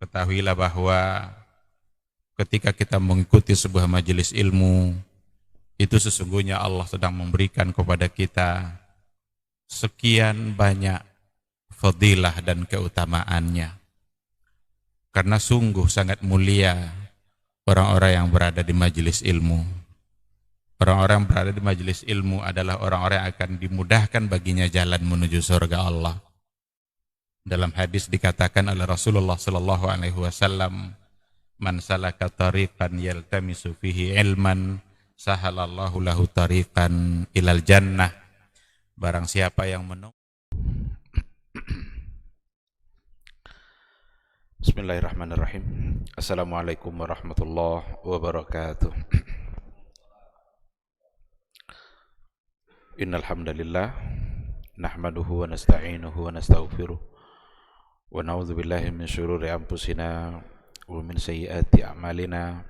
Ketahuilah bahwa ketika kita mengikuti sebuah majelis ilmu, itu sesungguhnya Allah sedang memberikan kepada kita sekian banyak fadilah dan keutamaannya. Karena sungguh sangat mulia orang-orang yang berada di majelis ilmu. Orang-orang yang berada di majelis ilmu adalah orang-orang yang akan dimudahkan baginya jalan menuju surga Allah. Dalam hadis dikatakan oleh Rasulullah sallallahu alaihi wasallam, "Man salaka tariqan yaltamisu fihi ilman, sahalallahu lahu tariqan ilal jannah." Barang siapa yang Bismillahirrahmanirrahim. Assalamualaikum warahmatullahi wabarakatuh. Innal hamdalillah nahmaduhu wa nasta'inuhu wa nastaghfiruh wa na'udzu billahi min syururi anfusina wa min sayyiati a'malina.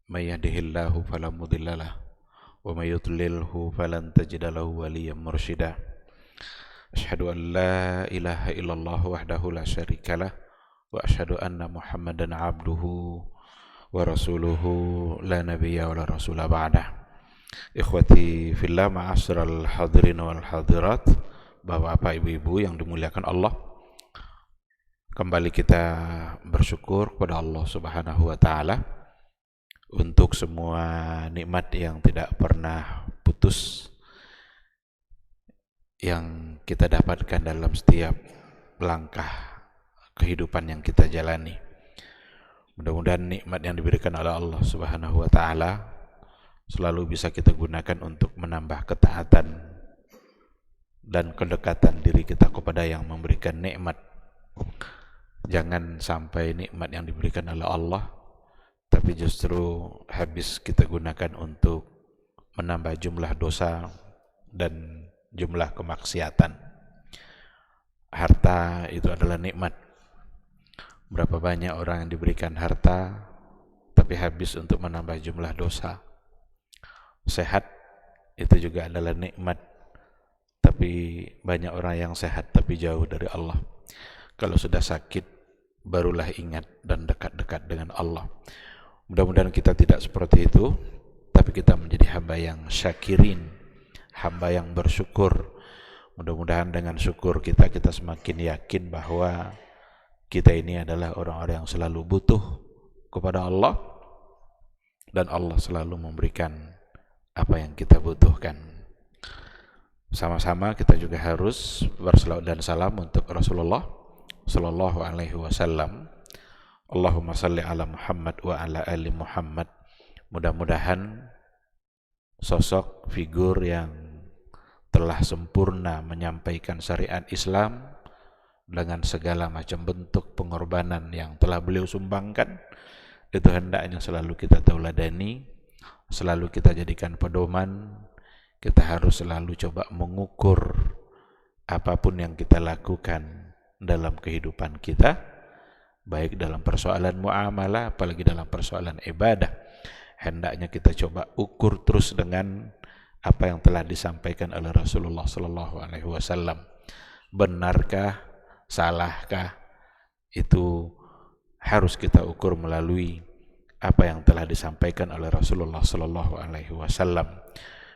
May yahdihillahu fala mudhillalah wa may yudlilhu falan tajida lahu waliyyan mursyida. Asyhadu an la ilaha illallah wahdahu la syarikalah wa asyhadu anna Muhammadan abduhu wa rasuluhu la nabiyya wa la rasula ba'dah. Ikhwati fillah, ma'asyiral hadirin wal hadirat, Bapak-bapak, ibu-ibu yang dimuliakan Allah. Kembali kita bersyukur kepada Allah Subhanahu wa taala untuk semua nikmat yang tidak pernah putus yang kita dapatkan dalam setiap langkah kehidupan yang kita jalani. Mudah-mudahan nikmat yang diberikan oleh Allah Subhanahu wa taala selalu bisa kita gunakan untuk menambah ketaatan dan kedekatan diri kita kepada yang memberikan nikmat. Jangan sampai nikmat yang diberikan oleh Allah tapi justru habis kita gunakan untuk menambah jumlah dosa dan jumlah kemaksiatan. Harta itu adalah nikmat. Berapa banyak orang yang diberikan harta tapi habis untuk menambah jumlah dosa. Sehat itu juga adalah nikmat, tapi banyak orang yang sehat tapi jauh dari Allah. Kalau sudah sakit barulah ingat dan dekat-dekat dengan Allah. Mudah-mudahan kita tidak seperti itu, tapi kita menjadi hamba yang syakirin, hamba yang bersyukur. Mudah-mudahan dengan syukur kita semakin yakin bahwa kita ini adalah orang-orang yang selalu butuh kepada Allah dan Allah selalu memberikan apa yang kita butuhkan. Sama-sama kita juga harus berselawat dan salam untuk Rasulullah sallallahu alaihi wasallam. Allahumma salli ala Muhammad wa ala ali Muhammad. Mudah-mudahan sosok figur yang telah sempurna menyampaikan syariat Islam dengan segala macam bentuk pengorbanan yang telah beliau sumbangkan, itu hendaknya selalu kita tauladani, selalu kita jadikan pedoman. Kita harus selalu coba mengukur apapun yang kita lakukan dalam kehidupan kita, baik dalam persoalan muamalah apalagi dalam persoalan ibadah. Hendaknya kita coba ukur terus dengan apa yang telah disampaikan oleh Rasulullah sallallahu alaihi wasallam. Benarkah, salahkah? Itu harus kita ukur melalui apa yang telah disampaikan oleh Rasulullah sallallahu alaihi wasallam.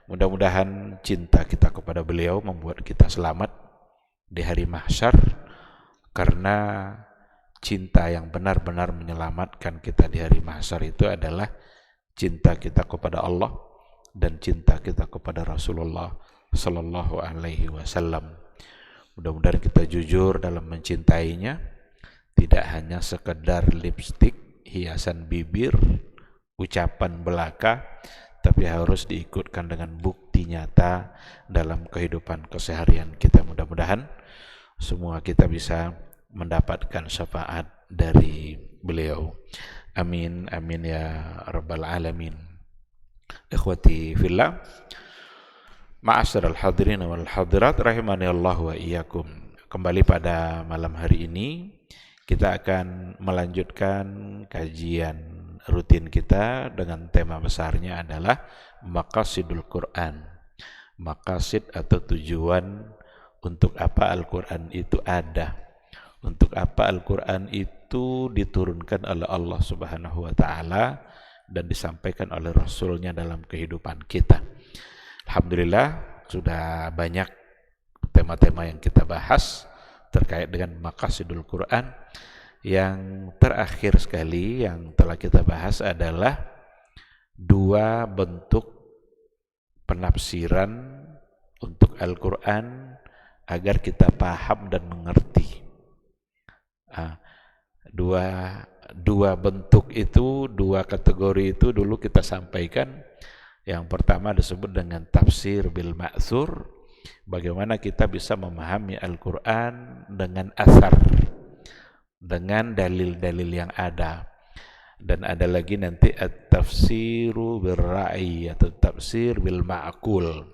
Mudah-mudahan cinta kita kepada beliau membuat kita selamat di hari mahsyar, karena cinta yang benar-benar menyelamatkan kita di hari mahsyar itu adalah cinta kita kepada Allah dan cinta kita kepada Rasulullah sallallahu alaihi wasallam. Mudah-mudahan kita jujur dalam mencintainya, tidak hanya sekedar lipstik, hiasan bibir, ucapan belaka, tapi harus diikutkan dengan bukti nyata dalam kehidupan keseharian kita. Mudah-mudahan semua kita bisa mendapatkan syafaat dari beliau. Amin, amin ya rabbal alamin. Ikhwati fillah, ma'asyiral hadirin wal hadirat, rahimani Allah wa iyyakum. Kembali pada malam hari ini kita akan melanjutkan kajian rutin kita dengan tema besarnya adalah maqasidul Quran. Maqasid atau tujuan untuk apa Al-Quran itu ada, untuk apa Al-Quran itu diturunkan oleh Allah Subhanahu wa Ta'ala dan disampaikan oleh Rasulnya dalam kehidupan kita. Alhamdulillah sudah banyak tema-tema yang kita bahas terkait dengan maqasidul Quran. Yang terakhir sekali yang telah kita bahas adalah dua bentuk penafsiran untuk Al-Quran agar kita paham dan mengerti. Dua bentuk itu, dua kategori itu dulu kita sampaikan. Yang pertama disebut dengan tafsir bil ma'thur, bagaimana kita bisa memahami Al-Quran dengan asar, dengan dalil-dalil yang ada. Dan ada lagi nanti at-tafsiru bil ra'i atau tafsir bil ma'kul,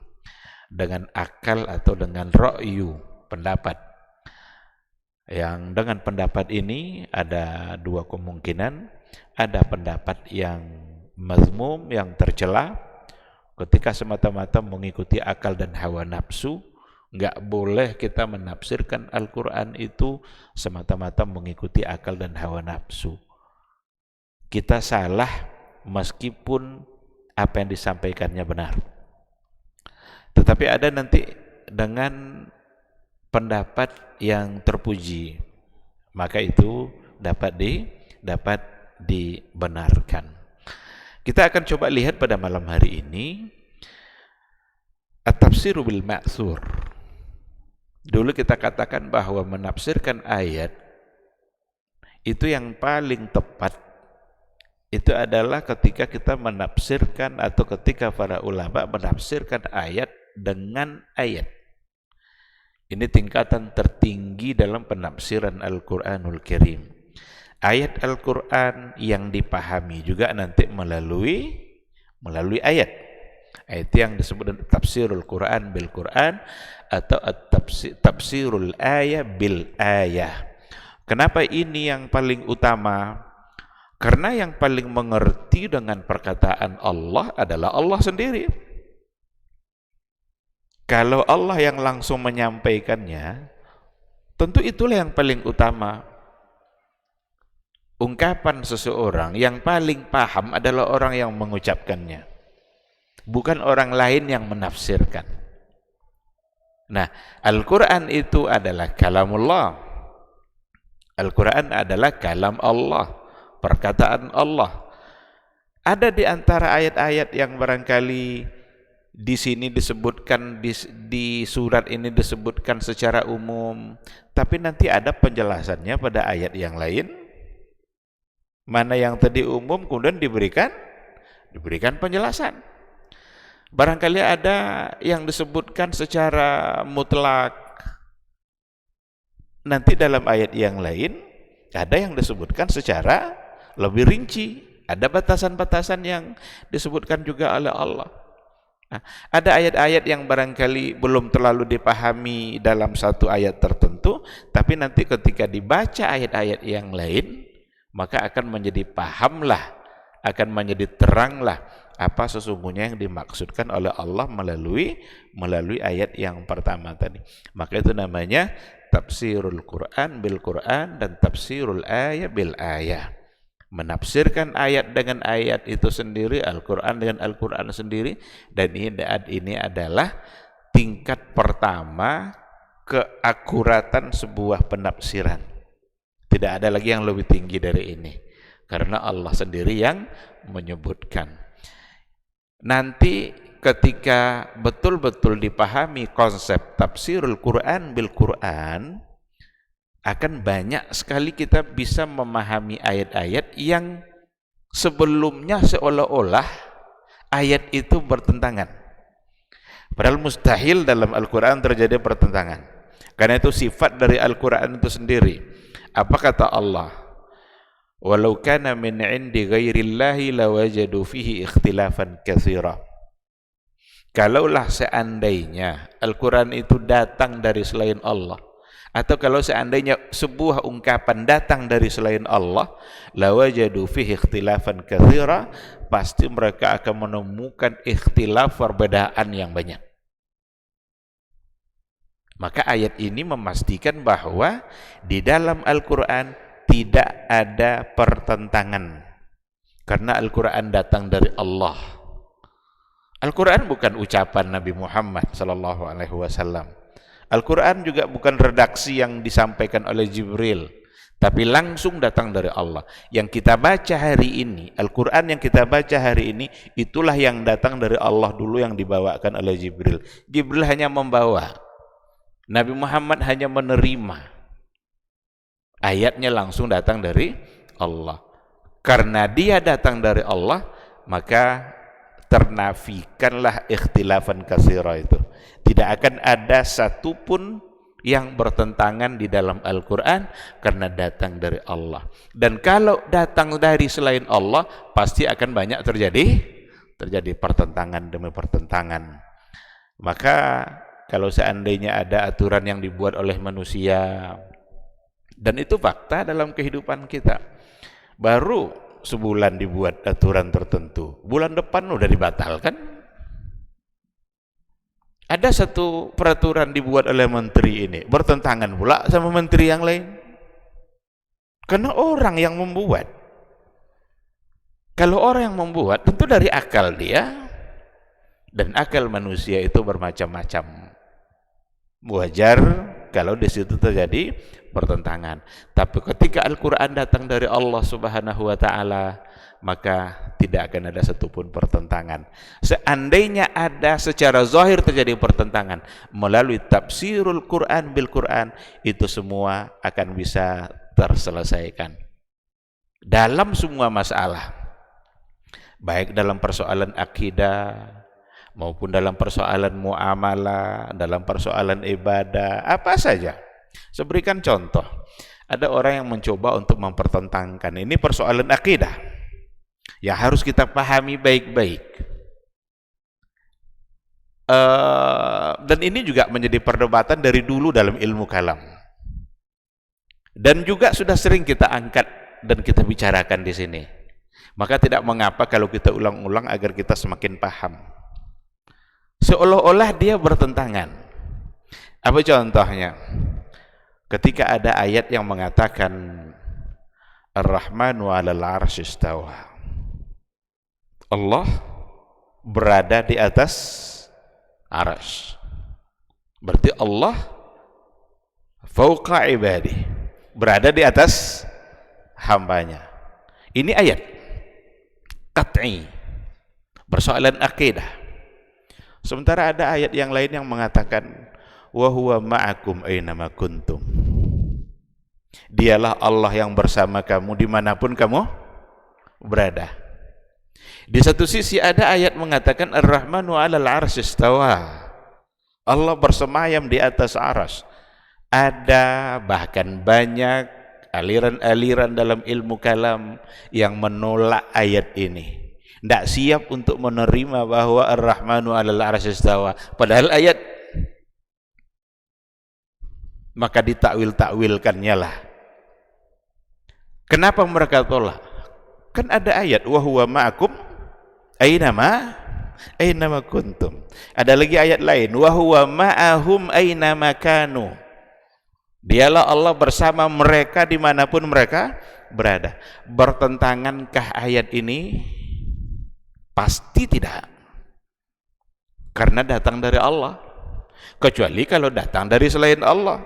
dengan akal atau dengan ra'yu, pendapat. Yang dengan pendapat ini ada dua kemungkinan. Ada pendapat yang mazmum, yang tercela, ketika semata-mata mengikuti akal dan hawa nafsu. Enggak boleh kita menafsirkan Al-Quran itu semata-mata mengikuti akal dan hawa nafsu. Kita salah meskipun apa yang disampaikannya benar. Tetapi ada nanti dengan pendapat yang terpuji, maka itu dapat dibenarkan. Kita akan coba lihat pada malam hari ini at-tafsiru bil ma'thur. Dulu kita katakan bahwa menafsirkan ayat itu yang paling tepat itu adalah ketika kita menafsirkan atau ketika para ulama menafsirkan ayat dengan ayat. Ini tingkatan tertinggi dalam penafsiran Al-Quranul Karim. Ayat Al-Quran yang dipahami juga nanti melalui ayat. Ayat yang disebut tafsirul Quran bil Quran atau tafsirul ayah bil ayah. Kenapa ini yang paling utama? Karena yang paling mengerti dengan perkataan Allah adalah Allah sendiri. Kalau Allah yang langsung menyampaikannya, tentu itulah yang paling utama. Ungkapan seseorang yang paling paham adalah orang yang mengucapkannya, bukan orang lain yang menafsirkan. Nah, Al-Quran itu adalah kalamullah. Al-Quran adalah kalam Allah, perkataan Allah. Ada di antara ayat-ayat yang barangkali di sini disebutkan, di surat ini disebutkan secara umum, tapi nanti ada penjelasannya pada ayat yang lain. Mana yang tadi umum kemudian diberikan penjelasan. Barangkali ada yang disebutkan secara mutlak, nanti dalam ayat yang lain ada yang disebutkan secara lebih rinci, ada batasan-batasan yang disebutkan juga oleh Allah. Nah, ada ayat-ayat yang barangkali belum terlalu dipahami dalam satu ayat tertentu, tapi nanti ketika dibaca ayat-ayat yang lain, maka akan menjadi pahamlah, akan menjadi teranglah apa sesungguhnya yang dimaksudkan oleh Allah melalui ayat yang pertama tadi. Maka itu namanya tafsirul Quran bil Quran dan tafsirul ayah bil ayah. Menafsirkan ayat dengan ayat itu sendiri, Al-Quran dengan Al-Quran sendiri, dan ini adalah tingkat pertama keakuratan sebuah penafsiran. Tidak ada lagi yang lebih tinggi dari ini, karena Allah sendiri yang menyebutkan. Nanti ketika betul-betul dipahami konsep tafsirul Quran bil Quran, akan banyak sekali kita bisa memahami ayat-ayat yang sebelumnya seolah-olah ayat itu bertentangan. Padahal mustahil dalam Al-Quran terjadi pertentangan. Karena itu sifat dari Al-Quran itu sendiri. Apa kata Allah? Walau kana min indi ghairillahi lawajadu fihi ikhtilafan katsira. Kalaulah seandainya Al-Quran itu datang dari selain Allah, atau kalau seandainya sebuah ungkapan datang dari selain Allah, lawajadu fihi ikhtilafan katsira, pasti mereka akan menemukan ikhtilaf, perbedaan yang banyak. Maka ayat ini memastikan bahwa di dalam Al-Quran tidak ada pertentangan. Karena Al-Quran datang dari Allah. Al-Quran bukan ucapan Nabi Muhammad SAW. Al-Quran juga bukan redaksi yang disampaikan oleh Jibril, tapi langsung datang dari Allah. Yang kita baca hari ini, Al-Quran yang kita baca hari ini, itulah yang datang dari Allah dulu, yang dibawakan oleh Jibril. Jibril hanya membawa, Nabi Muhammad hanya menerima. Ayatnya langsung datang dari Allah. Karena dia datang dari Allah, maka ternafikanlah ikhtilafan katsira itu. Tidak akan ada satupun yang bertentangan di dalam Al-Quran karena datang dari Allah. Dan kalau datang dari selain Allah, pasti akan banyak terjadi pertentangan demi pertentangan. Maka kalau seandainya ada aturan yang dibuat oleh manusia, dan itu fakta dalam kehidupan kita, baru sebulan dibuat aturan tertentu, bulan depan udah dibatalkan. Ada satu peraturan dibuat oleh menteri ini, bertentangan pula sama menteri yang lain. Karena orang yang membuat. Kalau orang yang membuat, tentu dari akal dia, dan akal manusia itu bermacam-macam. Wajar kalau di situ terjadi pertentangan. Tapi ketika Al-Quran datang dari Allah Subhanahu wa Ta'ala, maka tidak akan ada satupun pertentangan. Seandainya ada secara zahir terjadi pertentangan, melalui tafsirul Quran bil Quran, itu semua akan bisa terselesaikan. Dalam semua masalah, baik dalam persoalan akidah, maupun dalam persoalan muamalah, dalam persoalan ibadah, apa saja. Saya berikan contoh. Ada orang yang mencoba untuk mempertentangkan, ini persoalan akidah yang harus kita pahami baik-baik. Dan ini juga menjadi perdebatan dari dulu dalam ilmu kalam. Dan juga sudah sering kita angkat dan kita bicarakan di sini. Maka tidak mengapa kalau kita ulang-ulang agar kita semakin paham. Seolah-olah dia bertentangan. Apa contohnya? Ketika ada ayat yang mengatakan Ar-Rahmanu 'alal 'arsy istawa. Allah berada di atas arsy. Berarti Allah fauqa ibadi, berada di atas hambanya. Ini ayat qat'i, persoalan akidah. Sementara ada ayat yang lain yang mengatakan wa huwa ma'akum aynama kuntum. Dialah Allah yang bersama kamu dimanapun kamu berada. Di satu sisi ada ayat mengatakan Ar-Rahmanu 'alal 'arsy istawa. Allah bersemayam di atas arsy. Ada bahkan banyak aliran-aliran dalam ilmu kalam yang menolak ayat ini. Tidak siap untuk menerima bahwa Ar-Rahmanu 'alal 'arsy istawa. Padahal ayat, maka ditakwil-takwilkannya lah. Kenapa mereka tolak? Kan ada ayat wa huwa ma'akum aynama kuntum. Ada lagi ayat lain wa huwa ma'ahum aynama kanu. Dialah Allah bersama mereka dimanapun mereka berada. Bertentangankah ayat ini? Pasti tidak, karena datang dari Allah. Kecuali kalau datang dari selain Allah.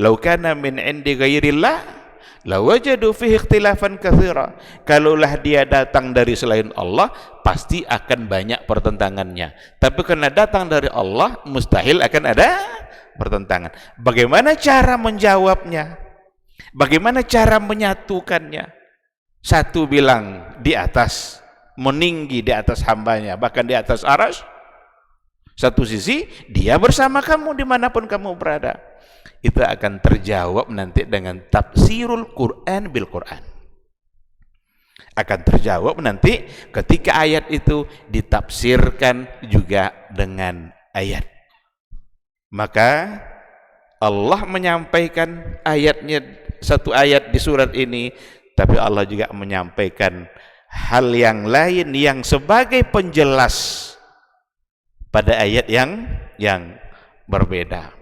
Lau kana min indi ghairillah lawajadu fihi ikhtilafan katsira. Kalaulah dia datang dari selain Allah, pasti akan banyak pertentangannya. Tapi karena datang dari Allah, mustahil akan ada pertentangan. Bagaimana cara menjawabnya? Bagaimana cara menyatukannya? Satu bilang di atas, meninggi di atas hambanya, bahkan di atas arsy. Satu sisi dia bersama kamu dimanapun kamu berada. Itu akan terjawab nanti dengan tafsirul Quran bil Quran. Akan terjawab nanti ketika ayat itu ditafsirkan juga dengan ayat. Maka Allah menyampaikan ayatnya, satu ayat di surat ini, tapi Allah juga menyampaikan hal yang lain yang sebagai penjelas pada ayat yang berbeda.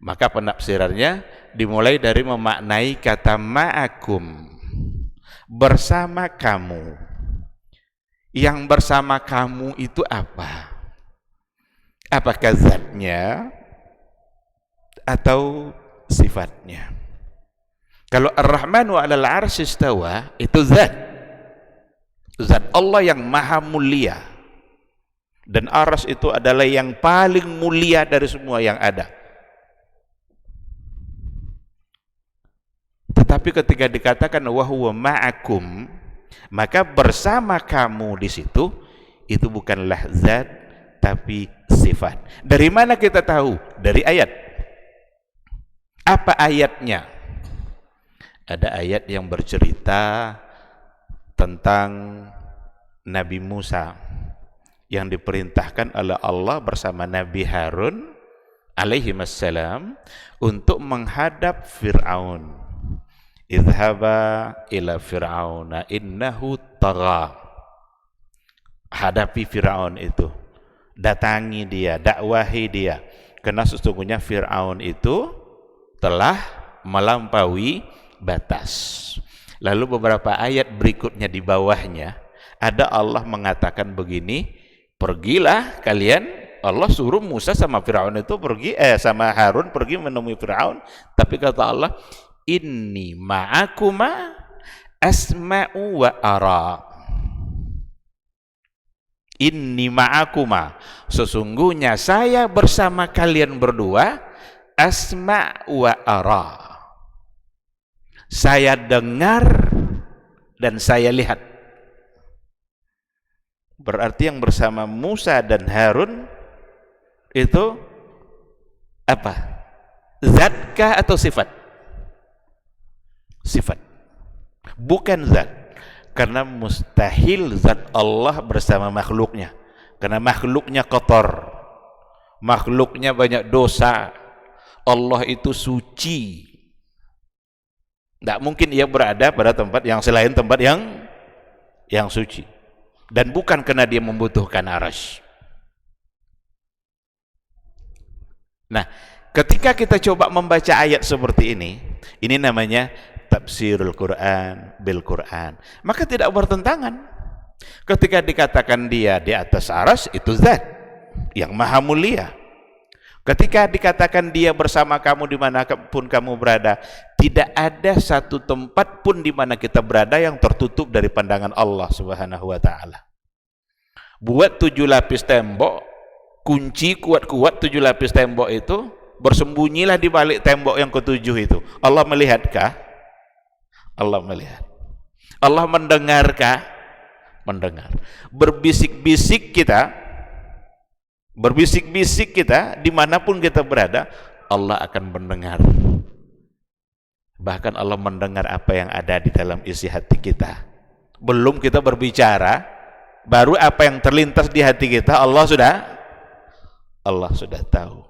Maka penafsirannya dimulai dari memaknai kata ma'akum, bersama kamu. Yang bersama kamu itu apa? Apakah zatnya atau sifatnya? Kalau Ar-Rahmanu 'alal 'arsy istawa, itu zat Allah yang maha mulia, dan arsy itu adalah yang paling mulia dari semua yang ada. Tetapi ketika dikatakan wa huwa ma'akum, maka bersama kamu di situ itu bukanlah zat tapi sifat. Dari mana kita tahu? Dari ayat. Apa ayatnya? Ada ayat yang bercerita tentang Nabi Musa yang diperintahkan oleh Allah bersama Nabi Harun alaihi wassalam untuk menghadap Fir'aun. Idhaba ila Fir'auna innahu tagha. Hadapi Fir'aun itu, datangi dia, dakwahi dia, karena sesungguhnya Fir'aun itu telah melampaui batas. Lalu beberapa ayat berikutnya di bawahnya ada Allah mengatakan begini, pergilah kalian. Allah suruh Musa sama Fir'aun itu pergi, sama Harun pergi menemui Fir'aun, tapi kata Allah, inni ma'akuma asma'u wa ara. Inni ma'akuma, sesungguhnya saya bersama kalian berdua, asma' wa ara, saya dengar dan saya lihat. Berarti yang bersama Musa dan Harun itu apa? Zatkah atau sifat? Sifat, bukan zat. Karena mustahil zat Allah bersama makhluknya, karena makhluknya kotor, makhluknya banyak dosa. Allah itu suci, tidak mungkin ia berada pada tempat yang selain tempat yang suci. Dan bukan karena dia membutuhkan arsy. Nah, ketika kita coba membaca ayat seperti ini namanya tafsirul Quran bil Quran, maka tidak bertentangan. Ketika dikatakan dia di atas arsy, itu zat yang maha mulia. Ketika dikatakan dia bersama kamu dimanapun kamu berada, tidak ada satu tempat pun di mana kita berada yang tertutup dari pandangan Allah Subhanahu wa ta'ala. Buat 7 lapis tembok, kunci kuat-kuat 7 lapis tembok itu, bersembunyilah di balik tembok yang ke-7 itu. Allah melihatkah? Allah melihat. Allah mendengarkah? Mendengar. Berbisik-bisik kita dimanapun kita berada, Allah akan mendengar. Bahkan Allah mendengar apa yang ada di dalam isi hati kita. Belum kita berbicara, baru apa yang terlintas di hati kita Allah sudah tahu.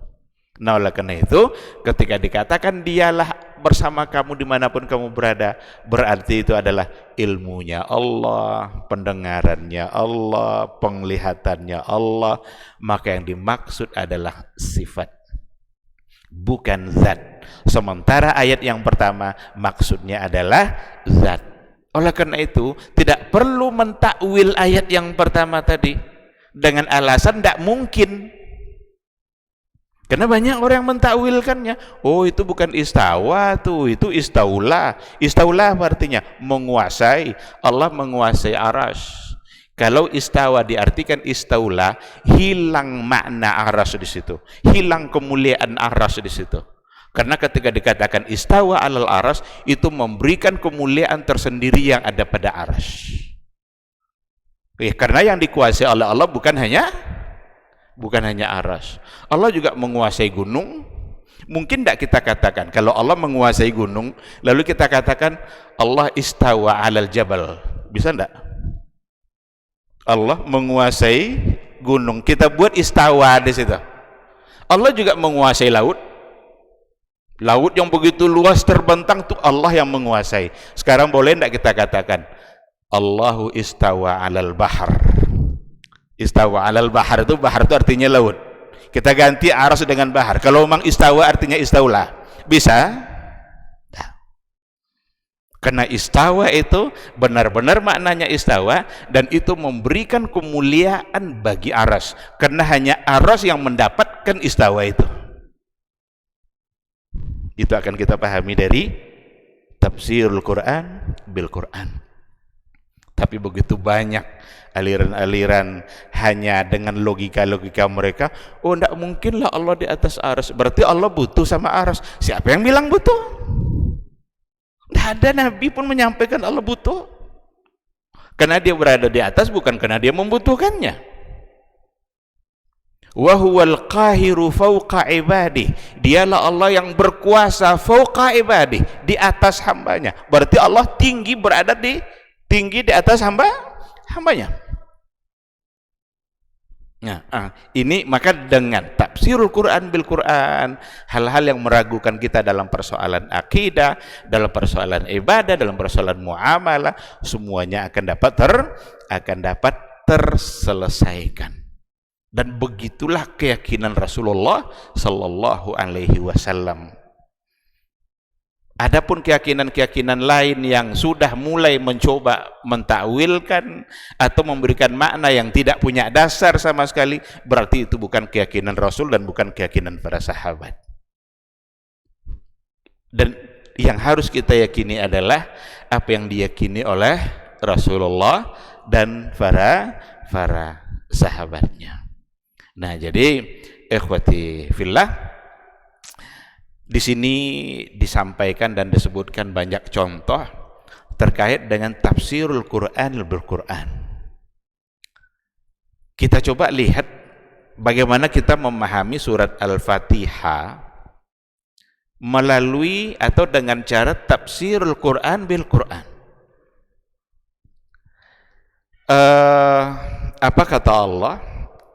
Nah, oleh karena itu ketika dikatakan dialah bersama kamu dimanapun kamu berada, berarti itu adalah ilmunya Allah, pendengarannya Allah, penglihatannya Allah. Maka yang dimaksud adalah sifat, bukan zat. Sementara ayat yang pertama maksudnya adalah zat. Oleh karena itu tidak perlu mentakwil ayat yang pertama tadi dengan alasan tidak mungkin. Karena banyak orang yang mentakwilkannya. Oh, itu bukan istawa tuh, itu istaula. Istaula artinya menguasai. Allah menguasai arsy. Kalau istawa diartikan istaula, hilang makna arsy di situ, hilang kemuliaan arsy di situ. Karena ketika dikatakan istawa alal arsy, itu memberikan kemuliaan tersendiri yang ada pada arsy. Karena yang dikuasai oleh Allah bukan hanya arsy. Allah juga menguasai gunung. Mungkin tidak kita katakan kalau Allah menguasai gunung, lalu kita katakan Allah istawa alal jabal, bisa tidak? Allah menguasai gunung, kita buat istawa di situ. Allah juga menguasai laut. Laut yang begitu luas terbentang itu Allah yang menguasai. Sekarang boleh tidak kita katakan Allahu istawa alal bahar? Istawa alal bahar itu artinya laut. Kita ganti aras dengan bahar. Kalau memang istawa artinya istaulah. Bisa? Nah. Karena istawa itu benar-benar maknanya istawa, dan itu memberikan kemuliaan bagi aras. Karena hanya aras yang mendapatkan istawa itu. Itu akan kita pahami dari tafsirul Quran bil Quran. Tapi begitu banyak aliran-aliran hanya dengan logika-logika mereka. Oh, tidak mungkinlah Allah di atas aras, berarti Allah butuh sama aras. Siapa yang bilang butuh? Tidak ada Nabi pun menyampaikan Allah butuh. Karena dia berada di atas, bukan karena dia membutuhkannya. Wa huwal qahiru fawqa ibadih. Dialah Allah yang berkuasa fawqa ibadih, di atas hambanya. Berarti Allah tinggi, berada di atas hambanya. Nah, ini maka dengan tafsirul Quran bil Quran, hal-hal yang meragukan kita dalam persoalan akidah, dalam persoalan ibadah, dalam persoalan muamalah, semuanya akan dapat terselesaikan. Dan begitulah keyakinan Rasulullah sallallahu alaihi wasallam. Adapun keyakinan-keyakinan lain yang sudah mulai mencoba mentakwilkan atau memberikan makna yang tidak punya dasar sama sekali, berarti itu bukan keyakinan Rasul dan bukan keyakinan para sahabat. Dan yang harus kita yakini adalah apa yang diyakini oleh Rasulullah dan para sahabatnya. Nah, jadi ikhwati fillah, di sini disampaikan dan disebutkan banyak contoh terkait dengan tafsirul Quran bil Quran. Kita coba lihat bagaimana kita memahami surat Al-Fatihah melalui atau dengan cara tafsirul Quran bil Quran. Apa kata Allah?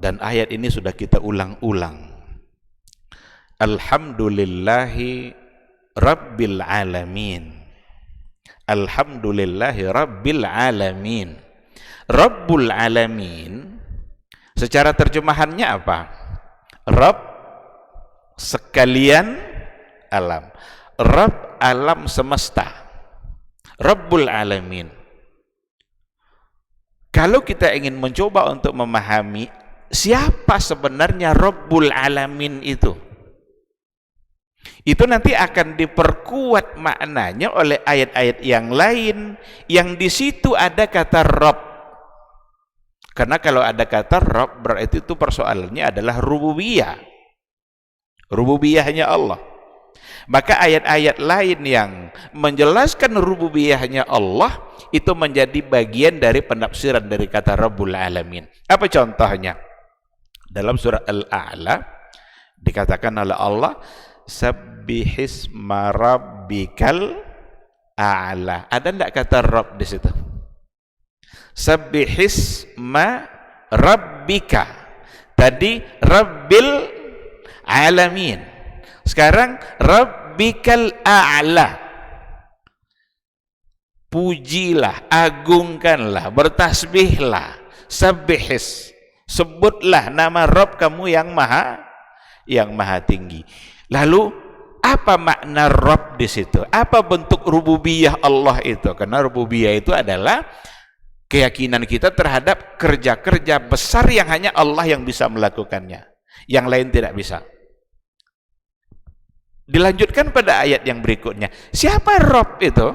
Dan ayat ini sudah kita ulang-ulang. Alhamdulillahi Rabbil Alamin. Alhamdulillahi Rabbil Alamin. Rabbul Alamin secara terjemahannya apa? Rabb sekalian alam. Rabb alam semesta. Rabbul Alamin. Kalau kita ingin mencoba untuk memahami siapa sebenarnya Rabbul Alamin itu nanti akan diperkuat maknanya oleh ayat-ayat yang lain yang di situ ada kata Rabb. Karena kalau ada kata Rabb berarti itu persoalannya adalah rububiyah. Rububiyahnya Allah. Maka ayat-ayat lain yang menjelaskan rububiyahnya Allah itu menjadi bagian dari penafsiran dari kata Rabbul Alamin. Apa contohnya? Dalam surah Al-A'la dikatakan oleh Allah, Sabbihisma rabbikal a'la. Ada enggak kata Rabb di situ? Sabbihisma rabbika. Tadi Rabbil Alamin. Sekarang Rabbikal a'la. Pujilah, agungkanlah, bertasbihlah, sabbihis. Sebutlah nama Rabb kamu yang maha tinggi. Lalu apa makna Rabb di situ? Apa bentuk rububiyah Allah itu? Karena rububiyah itu adalah keyakinan kita terhadap kerja-kerja besar yang hanya Allah yang bisa melakukannya. Yang lain tidak bisa. Dilanjutkan pada ayat yang berikutnya. Siapa Rabb itu?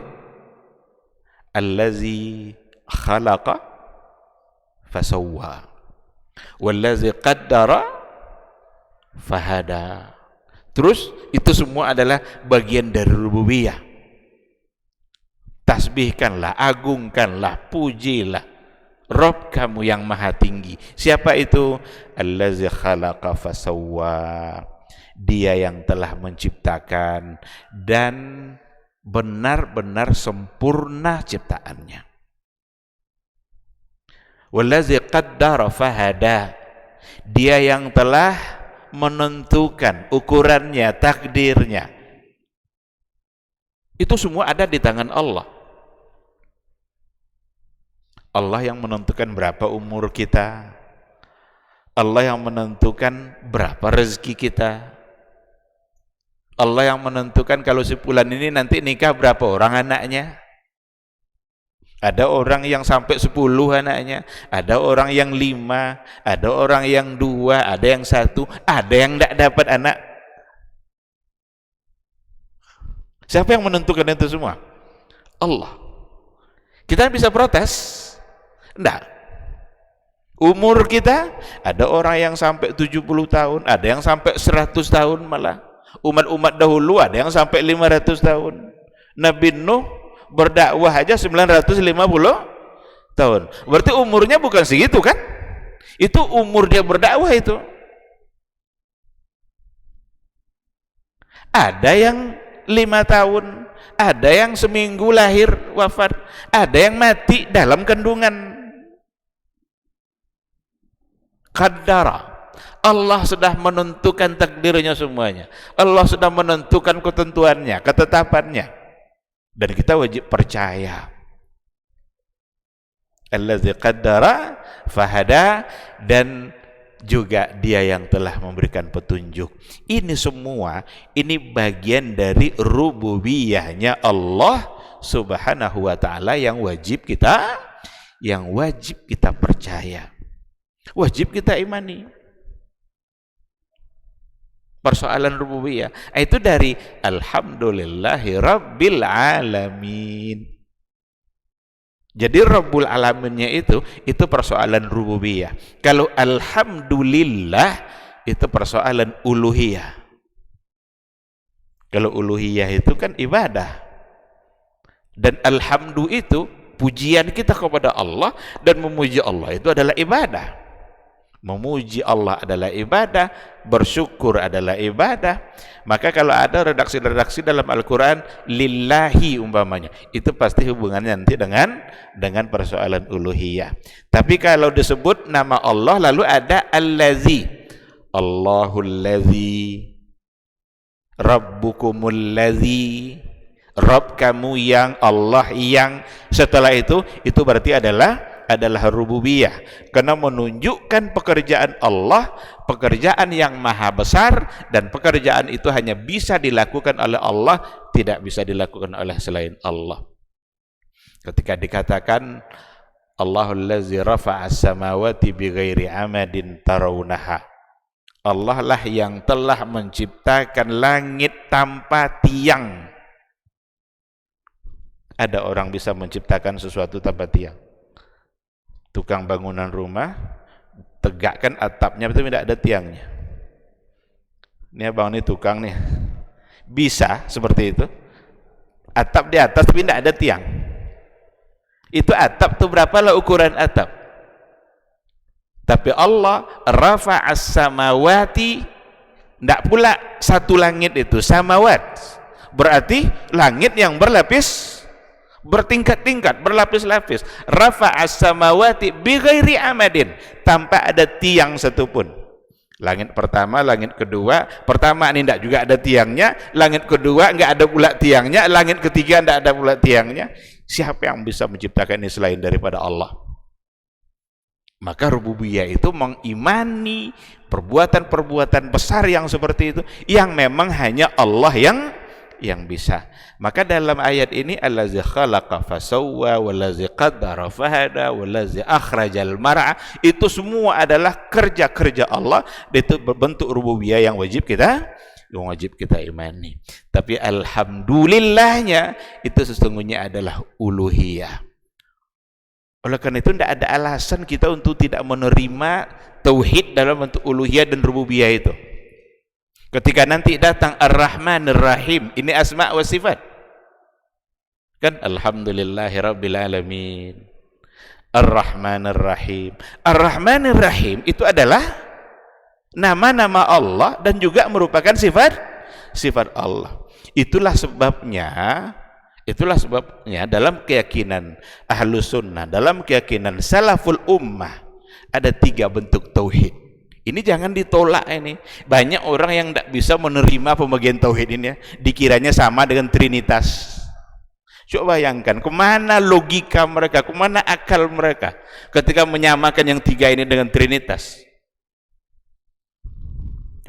Allazi khalaqa fasawwa. Wallazi qaddara fahada. Terus itu semua adalah bagian dari rububiyah. Tasbihkanlah, agungkanlah, pujilah Rabb kamu yang maha tinggi. Siapa itu? Allazi khalaqa fasawwa. Dia yang telah menciptakan dan benar-benar sempurna ciptaannya. Wallazi qaddara fahada. Dia yang telah menentukan ukurannya, takdirnya. Itu semua ada di tangan Allah. Allah yang menentukan berapa umur kita, Allah yang menentukan berapa rezeki kita. Allah yang menentukan kalau sebulan ini nanti nikah berapa orang anaknya. Ada orang yang sampai 10 anaknya, ada orang yang 5, ada orang yang 2, ada yang 1, ada yang tidak dapat anak. Siapa yang menentukan itu semua? Allah. Kita bisa protes? Tidak. Umur kita, ada orang yang sampai 70 tahun, ada yang sampai 100 tahun malah. Umat-umat dahulu ada yang sampai 500 tahun. Nabi Nuh berdakwah aja 950 tahun. Berarti umurnya bukan segitu kan? Itu umur dia berdakwah itu. Ada yang 5 tahun, ada yang seminggu lahir wafat, ada yang mati dalam kandungan. Qaddara. Allah sudah menentukan takdirnya semuanya. Allah sudah menentukan ketentuannya, ketetapannya. Dan kita wajib percaya. Allazi qaddara fahada, dan juga dia yang telah memberikan petunjuk. Ini semua, ini bagian dari rububiyahnya Allah Subhanahu wa ta'ala yang wajib kita percaya. Wajib kita imani. Persoalan rububiyah itu dari alhamdulillahi rabbil alamin. Jadi rabbul alaminnya itu persoalan rububiyah. Kalau alhamdulillah itu persoalan uluhiyah. Kalau uluhiyah itu kan ibadah. Dan alhamdu itu pujian kita kepada Allah, dan memuji Allah itu adalah ibadah. Memuji Allah adalah ibadah, bersyukur adalah ibadah. Maka kalau ada redaksi-redaksi dalam Al-Quran lillahi umpamanya, itu pasti hubungannya nanti dengan persoalan uluhiyah. Tapi kalau disebut nama Allah lalu ada allazi, Allahul ladzi, Rabbukumul ladzi, Rabb kamu yang, Allah yang. Setelah itu berarti adalah rububiyah, karena menunjukkan pekerjaan Allah, pekerjaan yang maha besar, dan pekerjaan itu hanya bisa dilakukan oleh Allah, tidak bisa dilakukan oleh selain Allah. Ketika dikatakan Allahul ladzi rafa'as samawati bighairi amadin tarawunaha, Allah lah yang telah menciptakan langit tanpa tiang. Ada orang bisa menciptakan sesuatu tanpa tiang? Tukang bangunan rumah tegakkan atapnya tapi tidak ada tiangnya. Ini abang ini tukang nih, bisa seperti itu, atap di atas tapi tidak ada tiang. Itu atap tuh berapa lah ukuran atap? Tapi Allah rafa'as samawati, tidak pula satu langit itu samawat, berarti langit yang berlapis, bertingkat-tingkat, berlapis-lapis. Rafa'as samawati bighairi amadin, tanpa ada tiang satupun. Langit pertama, langit kedua. Pertama ini tidak juga ada tiangnya, langit kedua enggak ada pula tiangnya, langit ketiga tidak ada pula tiangnya. Siapa yang bisa menciptakan ini selain daripada Allah? Maka rububiyah itu mengimani perbuatan-perbuatan besar yang seperti itu, yang memang hanya Allah yang bisa. Maka dalam ayat ini allazi khalaqa fasawwa wallazi qaddara fahada wallazi akhrajal mar'a, itu semua adalah kerja-kerja Allah. Itu bentuk rububiyah yang wajib kita imani. Tapi alhamdulillahnya itu sesungguhnya adalah uluhiyah. Oleh karena itu tidak ada alasan kita untuk tidak menerima tauhid dalam bentuk uluhiyah dan rububiyah itu. Ketika nanti datang Ar-Rahman Ar-Rahim, ini asma wa sifat. Kan alhamdulillahi rabbil alamin. Ar-Rahman Ar-Rahim. Ar-Rahman Ar-Rahim itu adalah nama-nama Allah dan juga merupakan sifat Allah. Itulah sebabnya dalam keyakinan Ahlus Sunnah, dalam keyakinan Salaful Ummah, ada 3 bentuk tauhid. Ini jangan ditolak ini. Banyak orang yang tidak bisa menerima pembagian tauhid ini ya. Dikiranya sama dengan Trinitas. Coba bayangkan, kemana logika mereka, kemana akal mereka ketika menyamakan yang 3 ini dengan Trinitas.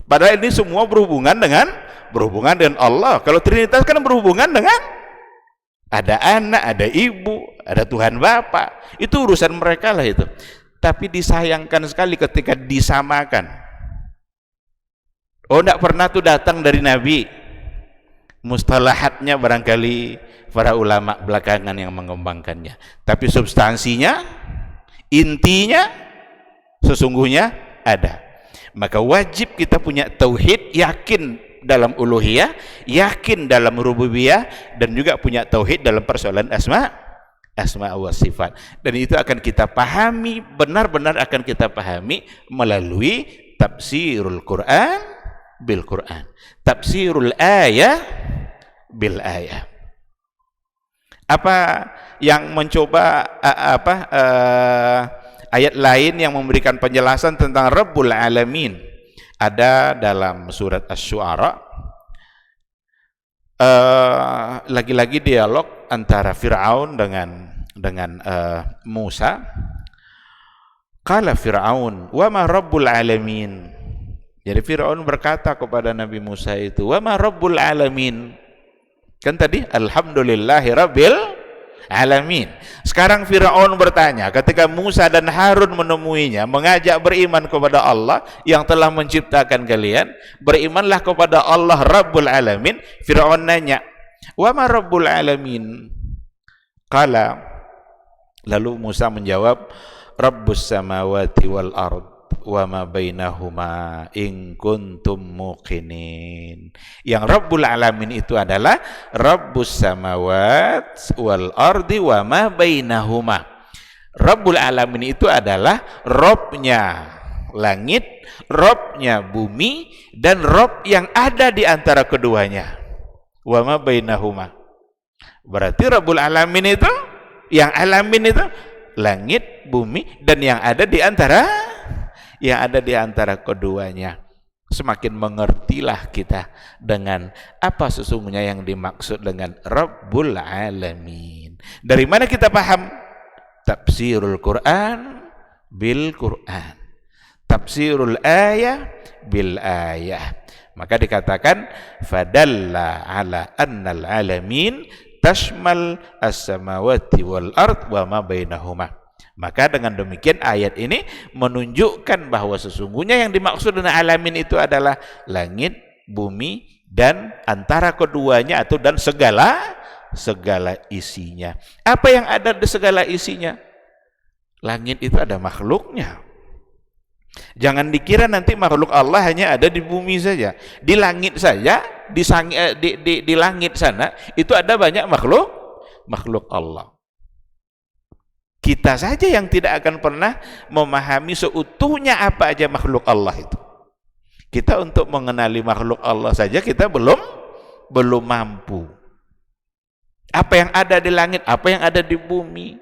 Padahal ini semua berhubungan dengan Allah. Kalau Trinitas kan berhubungan dengan ada anak, ada ibu, ada Tuhan Bapa. Itu urusan mereka lah itu. Tapi disayangkan sekali ketika disamakan. Oh, tidak pernah tuh datang dari Nabi. Mustalahatnya barangkali para ulama belakangan yang mengembangkannya. Tapi substansinya, intinya sesungguhnya ada. Maka wajib kita punya tauhid, yakin dalam uluhiyah, yakin dalam rububiyah, dan juga punya tauhid dalam persoalan asma wa sifat. Dan itu akan kita pahami, benar-benar akan kita pahami melalui tafsirul Quran bil Quran, tafsirul ayah bil ayah. Apa yang mencoba ayat lain yang memberikan penjelasan tentang Rabbul Alamin ada dalam surat Asy-Syu'ara. Lagi-lagi dialog antara Fir'aun dengan Musa. Qala Fir'aun wa ma Rabbul Alamin. Jadi Fir'aun berkata kepada Nabi Musa itu, wa ma Rabbul Alamin. Kan tadi alhamdulillahi Rabbil Alamin. Sekarang Fir'aun bertanya ketika Musa dan Harun menemuinya, mengajak beriman kepada Allah yang telah menciptakan kalian, berimanlah kepada Allah Rabbul Alamin. Fir'aun nanya, wa ma Rabbul Alamin? Qala, lalu Musa menjawab, Rabbus samawati wal ard wa ma bainahuma in kuntum muqinin. Yang Rabbul Alamin itu adalah Rabbus samawat wal ardi wa ma bainahuma. Rabbul Alamin itu adalah Robnya langit, Robnya bumi, dan Rob yang ada di antara keduanya. Wa ma bainahuma. Berarti Rabbul Alamin itu, yang alamin itu langit, bumi, dan yang ada di antara keduanya. Semakin mengertilah kita dengan apa sesungguhnya yang dimaksud dengan Rabbul Alamin. Dari mana kita paham? Tafsirul Quran bil Quran, tafsirul ayah bil ayah. Maka dikatakan fadalla ala annal alamin tashmal as-samawati wal ard wa ma bainahuma. Maka dengan demikian ayat ini menunjukkan bahwa sesungguhnya yang dimaksud dengan alamin itu adalah langit, bumi, dan antara keduanya atau dan segala isinya. Apa yang ada di segala isinya? Langit itu ada makhluknya. Jangan dikira nanti makhluk Allah hanya ada di bumi saja. Di langit saja, di langit sana itu ada banyak makhluk Allah. Kita saja yang tidak akan pernah memahami seutuhnya apa aja makhluk Allah itu. Kita untuk mengenali makhluk Allah saja kita belum mampu. Apa yang ada di langit, apa yang ada di bumi,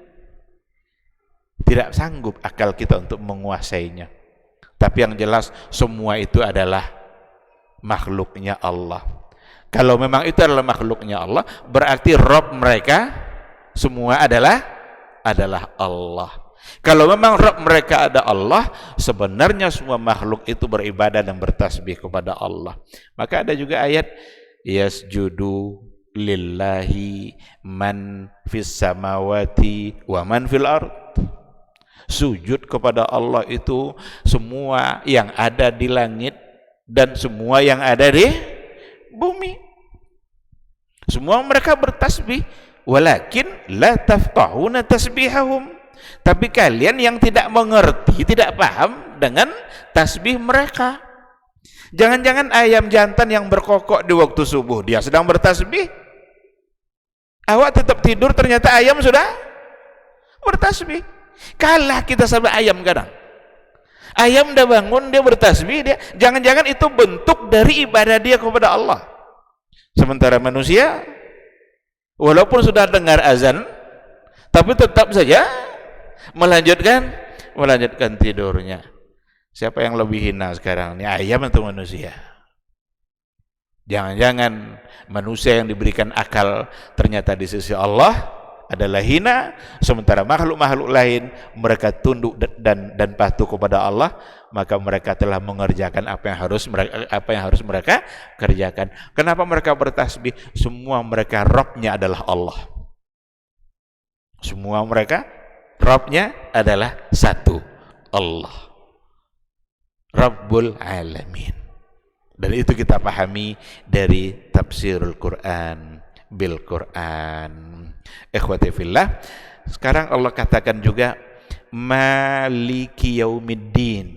tidak sanggup akal kita untuk menguasainya. Tapi yang jelas semua itu adalah makhluknya Allah. Kalau memang itu adalah makhluknya Allah, berarti Rabb mereka semua adalah Allah. Kalau memang Rabb mereka ada Allah, sebenarnya semua makhluk itu beribadah dan bertasbih kepada Allah. Maka ada juga ayat yasjudu lillahi man fis samawati wa man fil ard. Sujud kepada Allah itu semua yang ada di langit dan semua yang ada di bumi. Semua mereka bertasbih, walakin la tafqahuna tasbihahum. Tapi kalian yang tidak mengerti, tidak paham dengan tasbih mereka. Jangan-jangan ayam jantan yang berkokok di waktu subuh dia sedang bertasbih. Awak tetap tidur, ternyata ayam sudah bertasbih. Kalah kita sama ayam kadang. Ayam udah bangun, dia bertasbih, dia jangan-jangan itu bentuk dari ibadah dia kepada Allah. Sementara manusia walaupun sudah dengar azan tapi tetap saja melanjutkan tidurnya. Siapa yang lebih hina sekarang? Ini ayam atau manusia? Jangan-jangan manusia yang diberikan akal ternyata di sisi Allah adalah hina, sementara makhluk-makhluk lain mereka tunduk dan patuh kepada Allah, maka mereka telah mengerjakan apa yang harus mereka kerjakan. Kenapa mereka bertasbih? Semua mereka Rabb-nya adalah Allah. Semua mereka Rabb-nya adalah satu, Allah, Rabbul Alamin. Dan itu kita pahami dari tafsirul Quran bil Quran. Ikhwati fillah, sekarang Allah katakan juga Maliki Yaumiddin.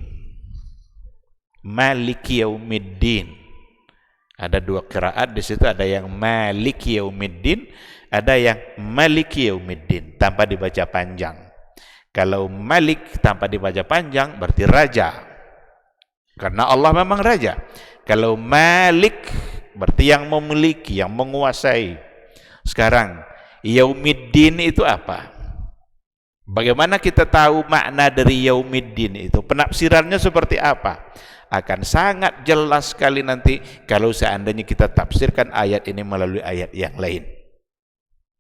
Maliki Yaumiddin. Ada dua qiraat di situ, ada yang Maliki Yaumiddin, ada yang Maliki Yaumiddin tanpa dibaca panjang. Kalau Malik tanpa dibaca panjang berarti raja, karena Allah memang raja. Kalau Malik berarti yang memiliki, yang menguasai. Sekarang Yaumiddin itu apa? Bagaimana kita tahu makna dari Yaumiddin itu? Penafsirannya seperti apa? Akan sangat jelas sekali nanti kalau seandainya kita tafsirkan ayat ini melalui ayat yang lain.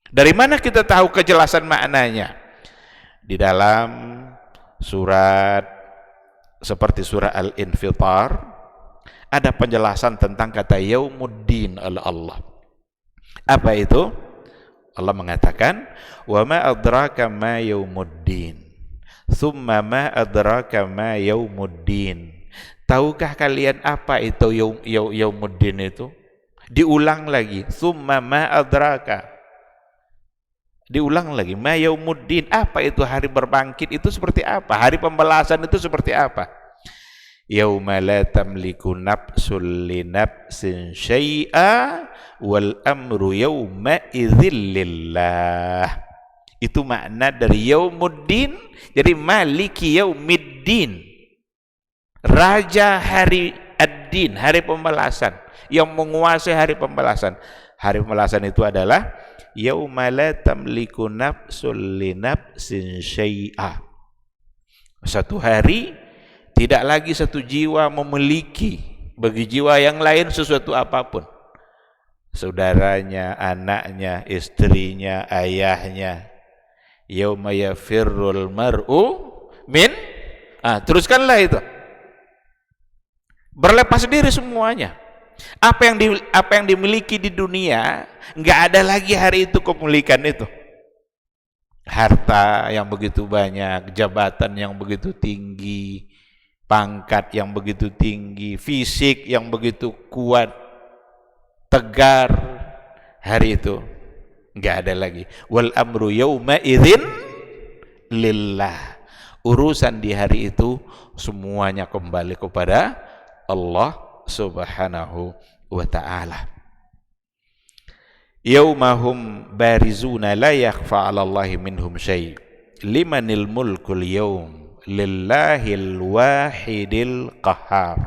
Dari mana kita tahu kejelasan maknanya? Di dalam surat seperti surah Al-Infitar ada penjelasan tentang kata Yaumuddin oleh Allah. Apa itu? Allah mengatakan, "Wa ma adraka ma yaumuddin. Tsumma ma adraka ma yaumuddin." Tahukah kalian apa itu yaumuddin itu? Diulang lagi, "Tsumma ma adraka." Diulang lagi, "Ma yaumuddin." Apa itu hari berbangkit itu seperti apa? Hari pembalasan itu seperti apa? Yauma la tamliku nafsul li nafsin syai'a wal amru yauma idzil lillah. Itu makna dari Yaumuddin. Jadi Maliki Yaumiddin, raja hari ad-din, hari pembalasan, yang menguasai hari pembalasan. Hari pembalasan itu adalah yauma la tamliku nafsul li nafsin syai'a. Satu hari tidak lagi satu jiwa memiliki bagi jiwa yang lain sesuatu apapun. Saudaranya, anaknya, istrinya, ayahnya. Yauma yafirrul mar'u min. Teruskanlah itu. Berlepas diri semuanya. Apa yang dimiliki di dunia, enggak ada lagi hari itu kepemilikan itu. Harta yang begitu banyak, jabatan yang begitu tinggi, pangkat yang begitu tinggi, fisik yang begitu kuat, tegar, hari itu enggak ada lagi. Wal amru yauma idzin lillah. Urusan di hari itu semuanya kembali kepada Allah Subhanahu wa ta'ala. Yaumahum barizuna la yakhfa 'ala Allahi minhum syai'. Limanil mulkul yaum lillahil wahidil qahhar.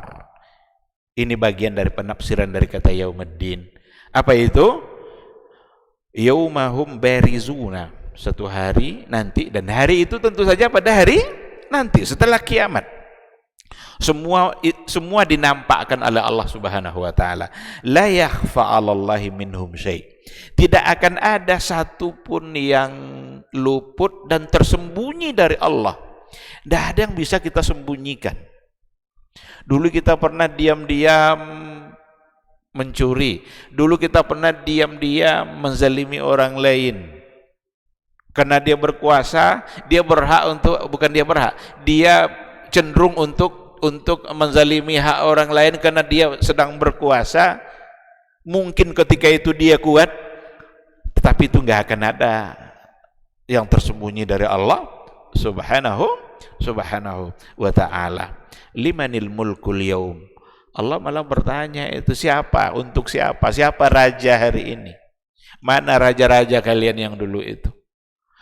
Ini bagian dari penafsiran dari kata Yaumuddin. Apa itu? Yaumahum barizuna, satu hari nanti, dan hari itu tentu saja pada hari nanti setelah kiamat. Semua dinampakkan oleh Allah Subhanahu wa taala. La yakhfa 'alallahi minhum syai'. Tidak akan ada satupun yang luput dan tersembunyi dari Allah. Tidak ada yang bisa kita sembunyikan. Dulu kita pernah diam-diam mencuri. Dulu kita pernah diam-diam menzalimi orang lain. Karena dia berkuasa, dia berhak untuk, bukan dia berhak, dia cenderung untuk menzalimi hak orang lain karena dia sedang berkuasa. Mungkin ketika itu dia kuat, tetapi itu enggak akan ada yang tersembunyi dari Allah Subhanahu wa ta'ala. Limanil mulkul yaum. Allah malah bertanya, itu siapa? Untuk siapa? Siapa raja hari ini? Mana raja-raja kalian yang dulu itu?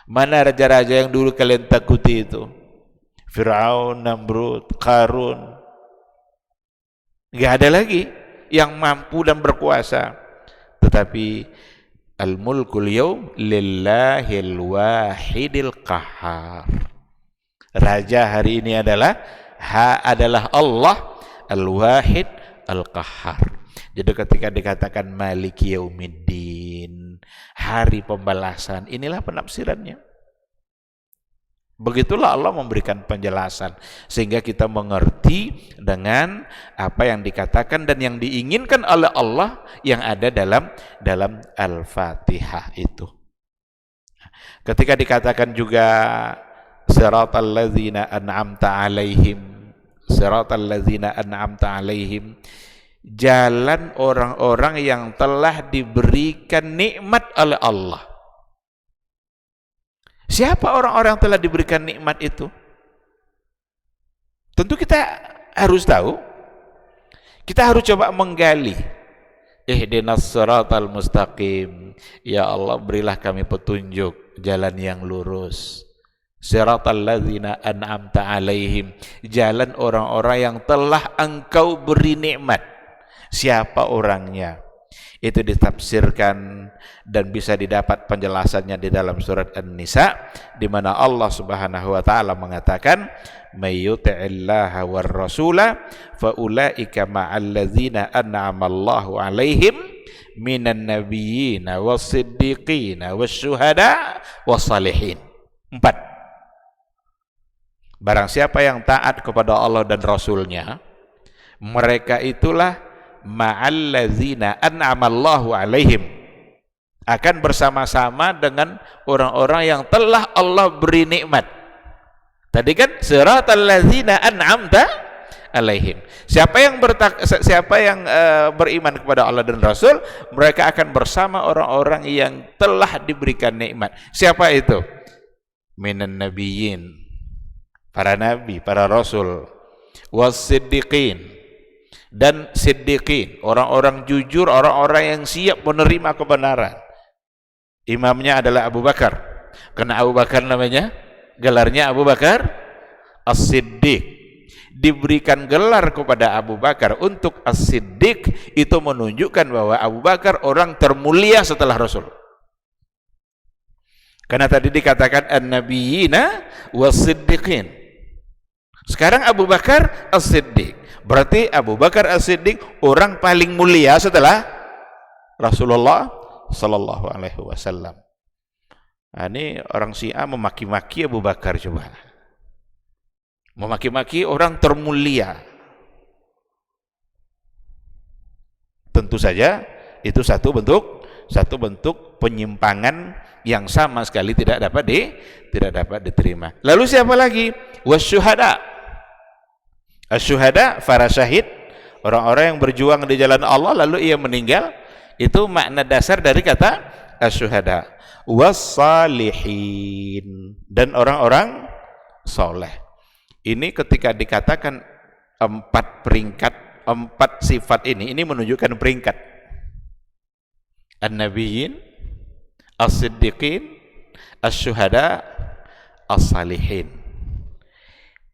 Mana raja-raja yang dulu kalian takuti itu? Fir'aun, Namrud, Qarun. Enggak ada lagi yang mampu dan berkuasa. Tetapi al-mulkul yaum lillahil wahidil qahhar. Raja hari ini adalah Allah al-wahid al-qahhar. Jadi ketika dikatakan Maliki Yaumiddin, hari pembalasan. Inilah penafsirannya. Begitulah Allah memberikan penjelasan sehingga kita mengerti dengan apa yang dikatakan dan yang diinginkan oleh Allah yang ada dalam Al-Fatihah itu. Ketika dikatakan juga siratal ladzina an'amta alaihim, siratal ladzina an'amta alaihim, jalan orang-orang yang telah diberikan nikmat oleh Allah. Siapa orang-orang yang telah diberikan nikmat itu? Tentu kita harus tahu. Kita harus coba menggali. Ihdinas siratal mustaqim. Ya Allah, berilah kami petunjuk jalan yang lurus. Siratal ladzina an'amta alaihim, jalan orang-orang yang telah Engkau beri nikmat. Siapa orangnya? Itu ditafsirkan dan bisa didapat penjelasannya di dalam surat An-Nisa, di mana Allah Subhanahu wa taala mengatakan, "May yuti'illaha war rasula fa ulaika ma'al ladzina an'ama Allahu 'alaihim minan nabiyyin was-siddiqin wasyuhada was-salihin." 4. Barang siapa yang taat kepada Allah dan Rasulnya, mereka itulah ma'allazina an'amallahu alaihim, akan bersama-sama dengan orang-orang yang telah Allah beri nikmat. Tadi kan siratal ladzina an'amta alaihim. Siapa yang beriman kepada Allah dan Rasul, mereka akan bersama orang-orang yang telah diberikan nikmat. Siapa itu? Minan nabiyyin, para nabi, para rasul, was-siddiqin, dan siddiqin, orang-orang jujur, orang-orang yang siap menerima kebenaran. Imamnya adalah Abu Bakar. Karena Abu Bakar namanya, gelarnya Abu Bakar As-Siddiq. Diberikan gelar kepada Abu Bakar untuk As-Siddiq, itu menunjukkan bahwa Abu Bakar orang termulia setelah Rasul. Karena tadi dikatakan an-nabiyina was-siddiqin. Sekarang Abu Bakar As-Siddiq. Berarti Abu Bakar As-Siddiq orang paling mulia setelah Rasulullah sallallahu alaihi wasallam. Nah, ini orang Syiah memaki-maki Abu Bakar, coba. Memaki-maki orang termulia. Tentu saja itu satu bentuk penyimpangan yang sama sekali tidak dapat diterima. Lalu siapa lagi? Wasyuhada. Asyuhada, para syahid, orang-orang yang berjuang di jalan Allah lalu ia meninggal, itu makna dasar dari kata asyuhada. Wassalihin, dan orang-orang soleh. Ini ketika dikatakan 4 peringkat, 4 sifat ini menunjukkan peringkat. An-nabiyyin, as-siddiqin, asyuhada, as-salihin.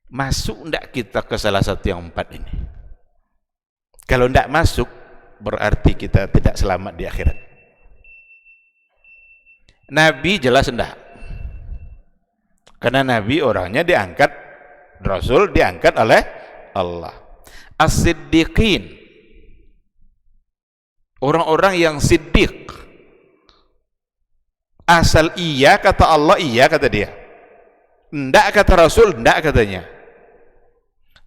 Masuk enggak kita ke salah satu yang 4 ini? Kalau enggak masuk, berarti kita tidak selamat di akhirat. Nabi jelas enggak. Karena Nabi orangnya diangkat, Rasul diangkat oleh Allah. As-siddiqin, orang-orang yang siddiq. Asal iya kata Allah, iya kata dia. Enggak kata Rasul, enggak katanya.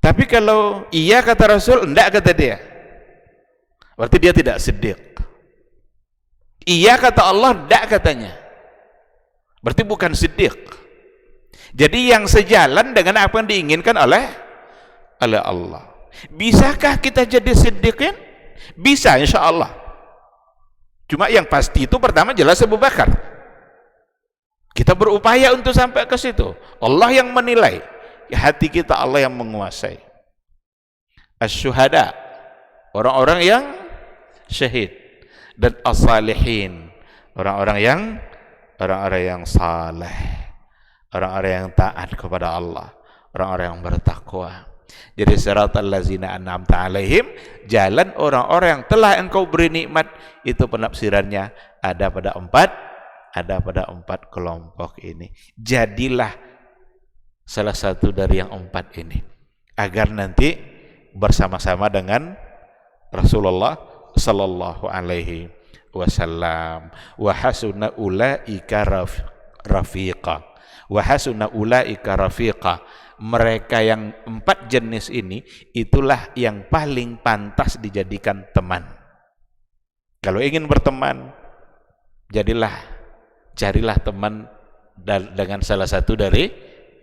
Tapi kalau iya kata Rasul, enggak kata dia, berarti dia tidak siddiq. Iya kata Allah, enggak katanya, berarti bukan siddiq. Jadi yang sejalan dengan apa yang diinginkan oleh Allah. Bisakah kita jadi siddiqin? Bisa, insya Allah. Cuma yang pasti itu pertama jelas Abu Bakar. Kita berupaya untuk sampai ke situ. Allah yang menilai, hati kita Allah yang menguasai. Asy-syuhada, orang-orang yang syahid, dan as-salihin, orang-orang yang saleh, orang-orang yang taat kepada Allah, orang-orang yang bertakwa. Jadi siratal ladzina an'amta alaihim, jalan orang-orang yang telah Engkau beri nikmat, itu penafsirannya ada pada 4 kelompok ini. Jadilah salah satu dari yang 4 ini, agar nanti bersama-sama dengan Rasulullah sallallahu alaihi wasallam. Wa hasuna ulaika rafiqa. Wa hasuna ulaika rafiqa. Mereka yang 4 jenis ini itulah yang paling pantas dijadikan teman. Kalau ingin berteman, carilah teman dengan salah satu dari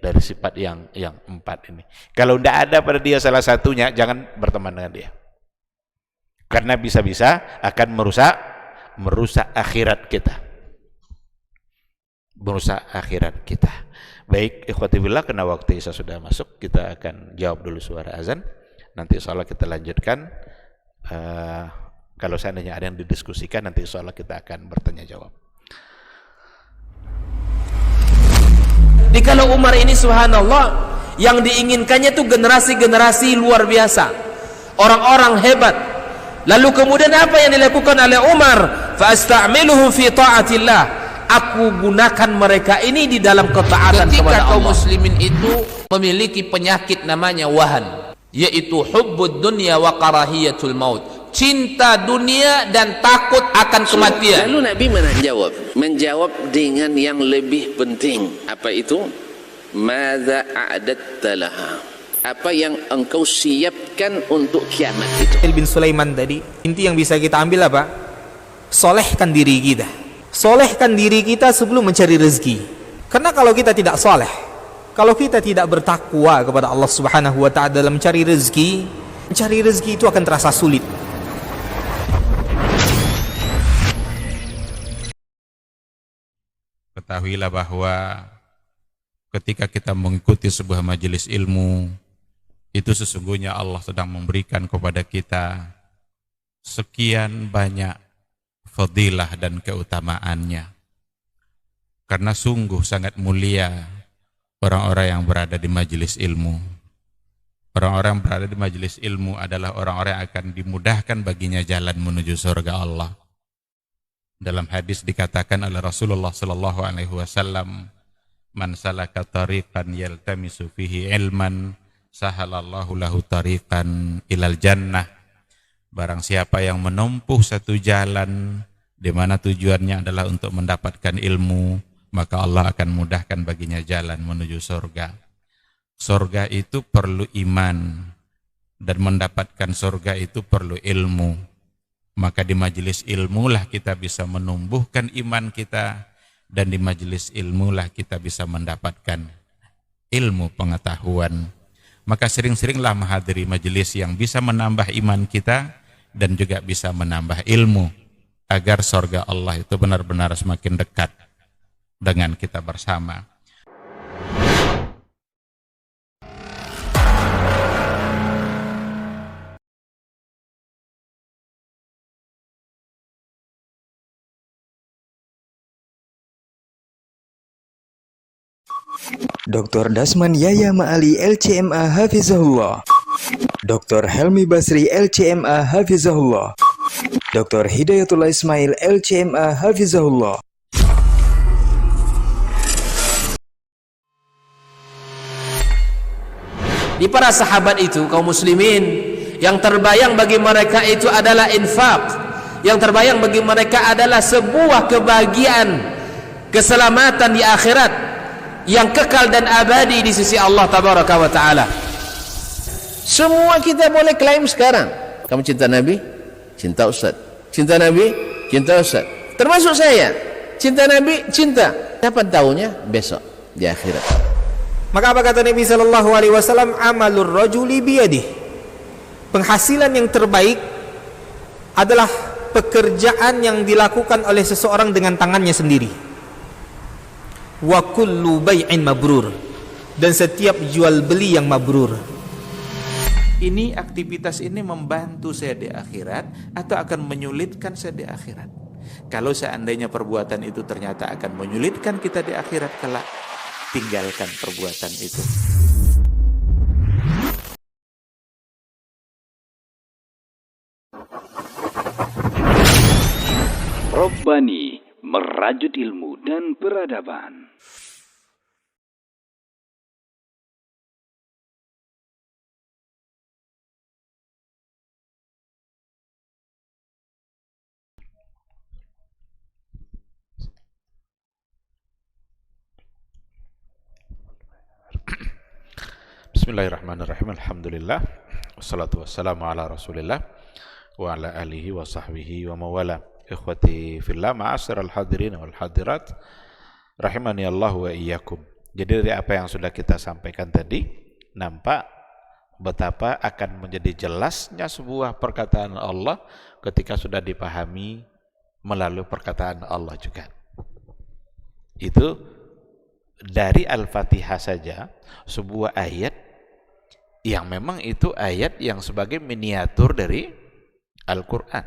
sifat yang 4 ini. Kalau tidak ada pada dia salah satunya, jangan berteman dengan dia. Karena bisa-bisa akan merusak akhirat kita. Merusak akhirat kita. Baik, ikhwati billah, karena waktu Isya sudah masuk, kita akan jawab dulu suara azan. Nanti insyaallah kita lanjutkan. Kalau seandainya ada yang didiskusikan, nanti insyaallah kita akan bertanya jawab. Di kalau Umar ini subhanallah, yang diinginkannya itu generasi-generasi luar biasa, orang-orang hebat. Lalu kemudian apa yang dilakukan oleh Umar? Fa'asta'miluhum fi ta'atillah. Aku gunakan mereka ini di dalam ketaatan kepada Allah. Ketika kaum muslimin itu memiliki penyakit namanya wahan, yaitu hubbud dunya wa karahiyatul maut, cinta dunia dan takut akan kematian. Lalu Nabi menjawab dengan yang lebih penting. Apa itu? Madza a'adatta laha? Apa yang engkau siapkan untuk kiamat itu? Bin Sulaiman tadi, inti yang bisa kita ambil apa? Solehkan diri kita. Solehkan diri kita sebelum mencari rezeki. Karena kalau kita tidak soleh, kalau kita tidak bertakwa kepada Allah Subhanahu wa ta'ala dalam mencari rezeki itu akan terasa sulit. Ketahuilah bahwa ketika kita mengikuti sebuah majelis ilmu, itu sesungguhnya Allah sedang memberikan kepada kita sekian banyak fadilah dan keutamaannya. Karena sungguh sangat mulia orang-orang yang berada di majelis ilmu. Orang-orang yang berada di majelis ilmu adalah orang-orang yang akan dimudahkan baginya jalan menuju surga Allah. Dalam hadis dikatakan oleh Rasulullah sallallahu alaihi wasallam, "Man salaka tariqan yaltamisu fihi ilman, sahalallahu lahu tariqan ilal jannah." Barang siapa yang menempuh satu jalan di mana tujuannya adalah untuk mendapatkan ilmu, maka Allah akan mudahkan baginya jalan menuju surga. Surga itu perlu iman, dan mendapatkan surga itu perlu ilmu. Maka di majelis ilmu lah kita bisa menumbuhkan iman kita, dan di majelis ilmu lah kita bisa mendapatkan ilmu pengetahuan. Maka sering-seringlah menghadiri majelis yang bisa menambah iman kita dan juga bisa menambah ilmu, agar surga Allah itu benar-benar semakin dekat dengan kita bersama. Dr. Dasman Yaya Ma'ali LCMA Hafizahullah, Dr. Helmi Basri LCMA Hafizahullah, Dr. Hidayatullah Ismail LCMA Hafizahullah. Di para sahabat itu, kaum muslimin, yang terbayang bagi mereka itu adalah infak. Yang terbayang bagi mereka adalah sebuah kebahagiaan, keselamatan di akhirat yang kekal dan abadi di sisi Allah Tabaraka wa Ta'ala. Semua kita boleh klaim sekarang. Kamu cinta Nabi? Cinta Ustaz. Cinta Nabi? Cinta Ustaz. Termasuk saya. Cinta Nabi? Cinta. Kapan tahunya? Besok di akhirat. Maka apa kata Nabi sallallahu alaihi wasallam? Amalur rajuli biyadih. Penghasilan yang terbaik adalah pekerjaan yang dilakukan oleh seseorang dengan tangannya sendiri. Wa kullu bai'in mabrur, dan setiap jual beli yang mabrur. Ini aktivitas ini membantu saya di akhirat atau akan menyulitkan saya di akhirat? Kalau seandainya perbuatan itu ternyata akan menyulitkan kita di akhirat kelak, tinggalkan perbuatan itu. Robbani, merajut ilmu dan peradaban. Bismillahirrahmanirrahim. Alhamdulillah. Wassalatu wassalamu ala Rasulillah wa ala alihi wa sahbihi wa mawala. Ikhwati fillah, ma'asyiral hadirin wal hadirat, rahimani Allah wa iyyakum. Jadi dari apa yang sudah kita sampaikan tadi, nampak betapa akan menjadi jelasnya sebuah perkataan Allah ketika sudah dipahami melalui perkataan Allah juga. Itu dari Al-Fatihah saja, sebuah ayat yang memang itu ayat yang sebagai miniatur dari Al-Quran.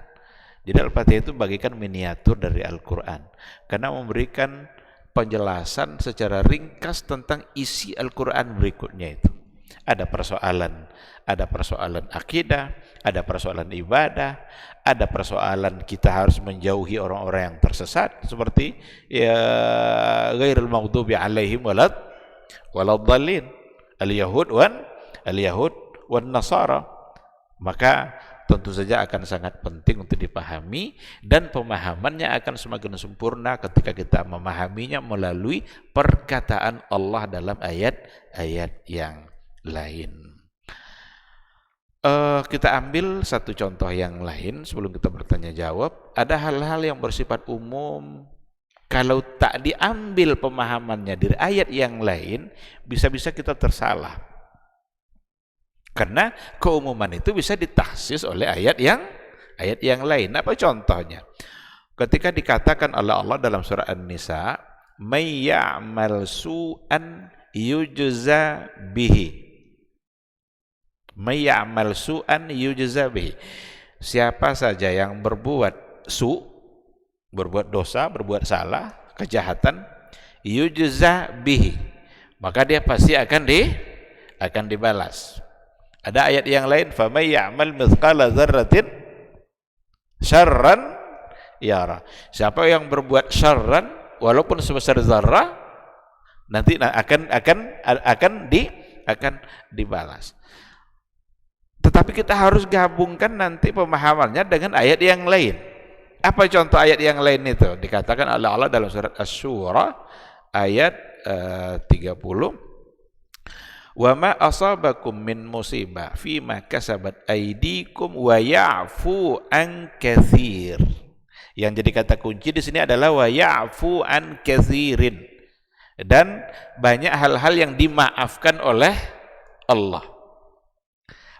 Jadi Al-Fatihah itu bagikan miniatur dari Al-Quran karena memberikan penjelasan secara ringkas tentang isi Al-Quran berikutnya itu. Ada persoalan akidah, ada persoalan ibadah, ada persoalan kita harus menjauhi orang-orang yang tersesat seperti ya ghairil maghdubi alaihim waladdallin al-yahud wan nasara. Maka tentu saja akan sangat penting untuk dipahami, dan pemahamannya akan semakin sempurna ketika kita memahaminya melalui perkataan Allah dalam ayat-ayat yang lain. Kita ambil satu contoh yang lain sebelum kita bertanya jawab. Ada hal-hal yang bersifat umum, kalau tak diambil pemahamannya dari ayat yang lain, bisa-bisa kita tersalah. Karena keumuman itu bisa ditahsis oleh ayat yang lain. Apa contohnya? Ketika dikatakan oleh Allah dalam surah An-Nisa, "May ya'mal su'an yujza bihi." May ya'mal su'an yujza bihi. Siapa saja yang berbuat berbuat dosa, berbuat salah, kejahatan, yujza bihi, maka dia pasti akan dibalas. Ada ayat yang lain, "Faman ya'mal mithqala dzarratin syarran yara." Siapa yang berbuat syarran walaupun sebesar zarrah, nanti akan dibalas. Tetapi kita harus gabungkan nanti pemahamannya dengan ayat yang lain. Apa contoh ayat yang lain itu? Dikatakan oleh Allah dalam surat Asy-Syura ayat 30. "Wa ma asabakum min musibah fima kasabat aydikum wa ya'fu an katsir." Yang jadi kata kunci di sini adalah wa ya'fu an katsirin. Dan banyak hal-hal yang dimaafkan oleh Allah.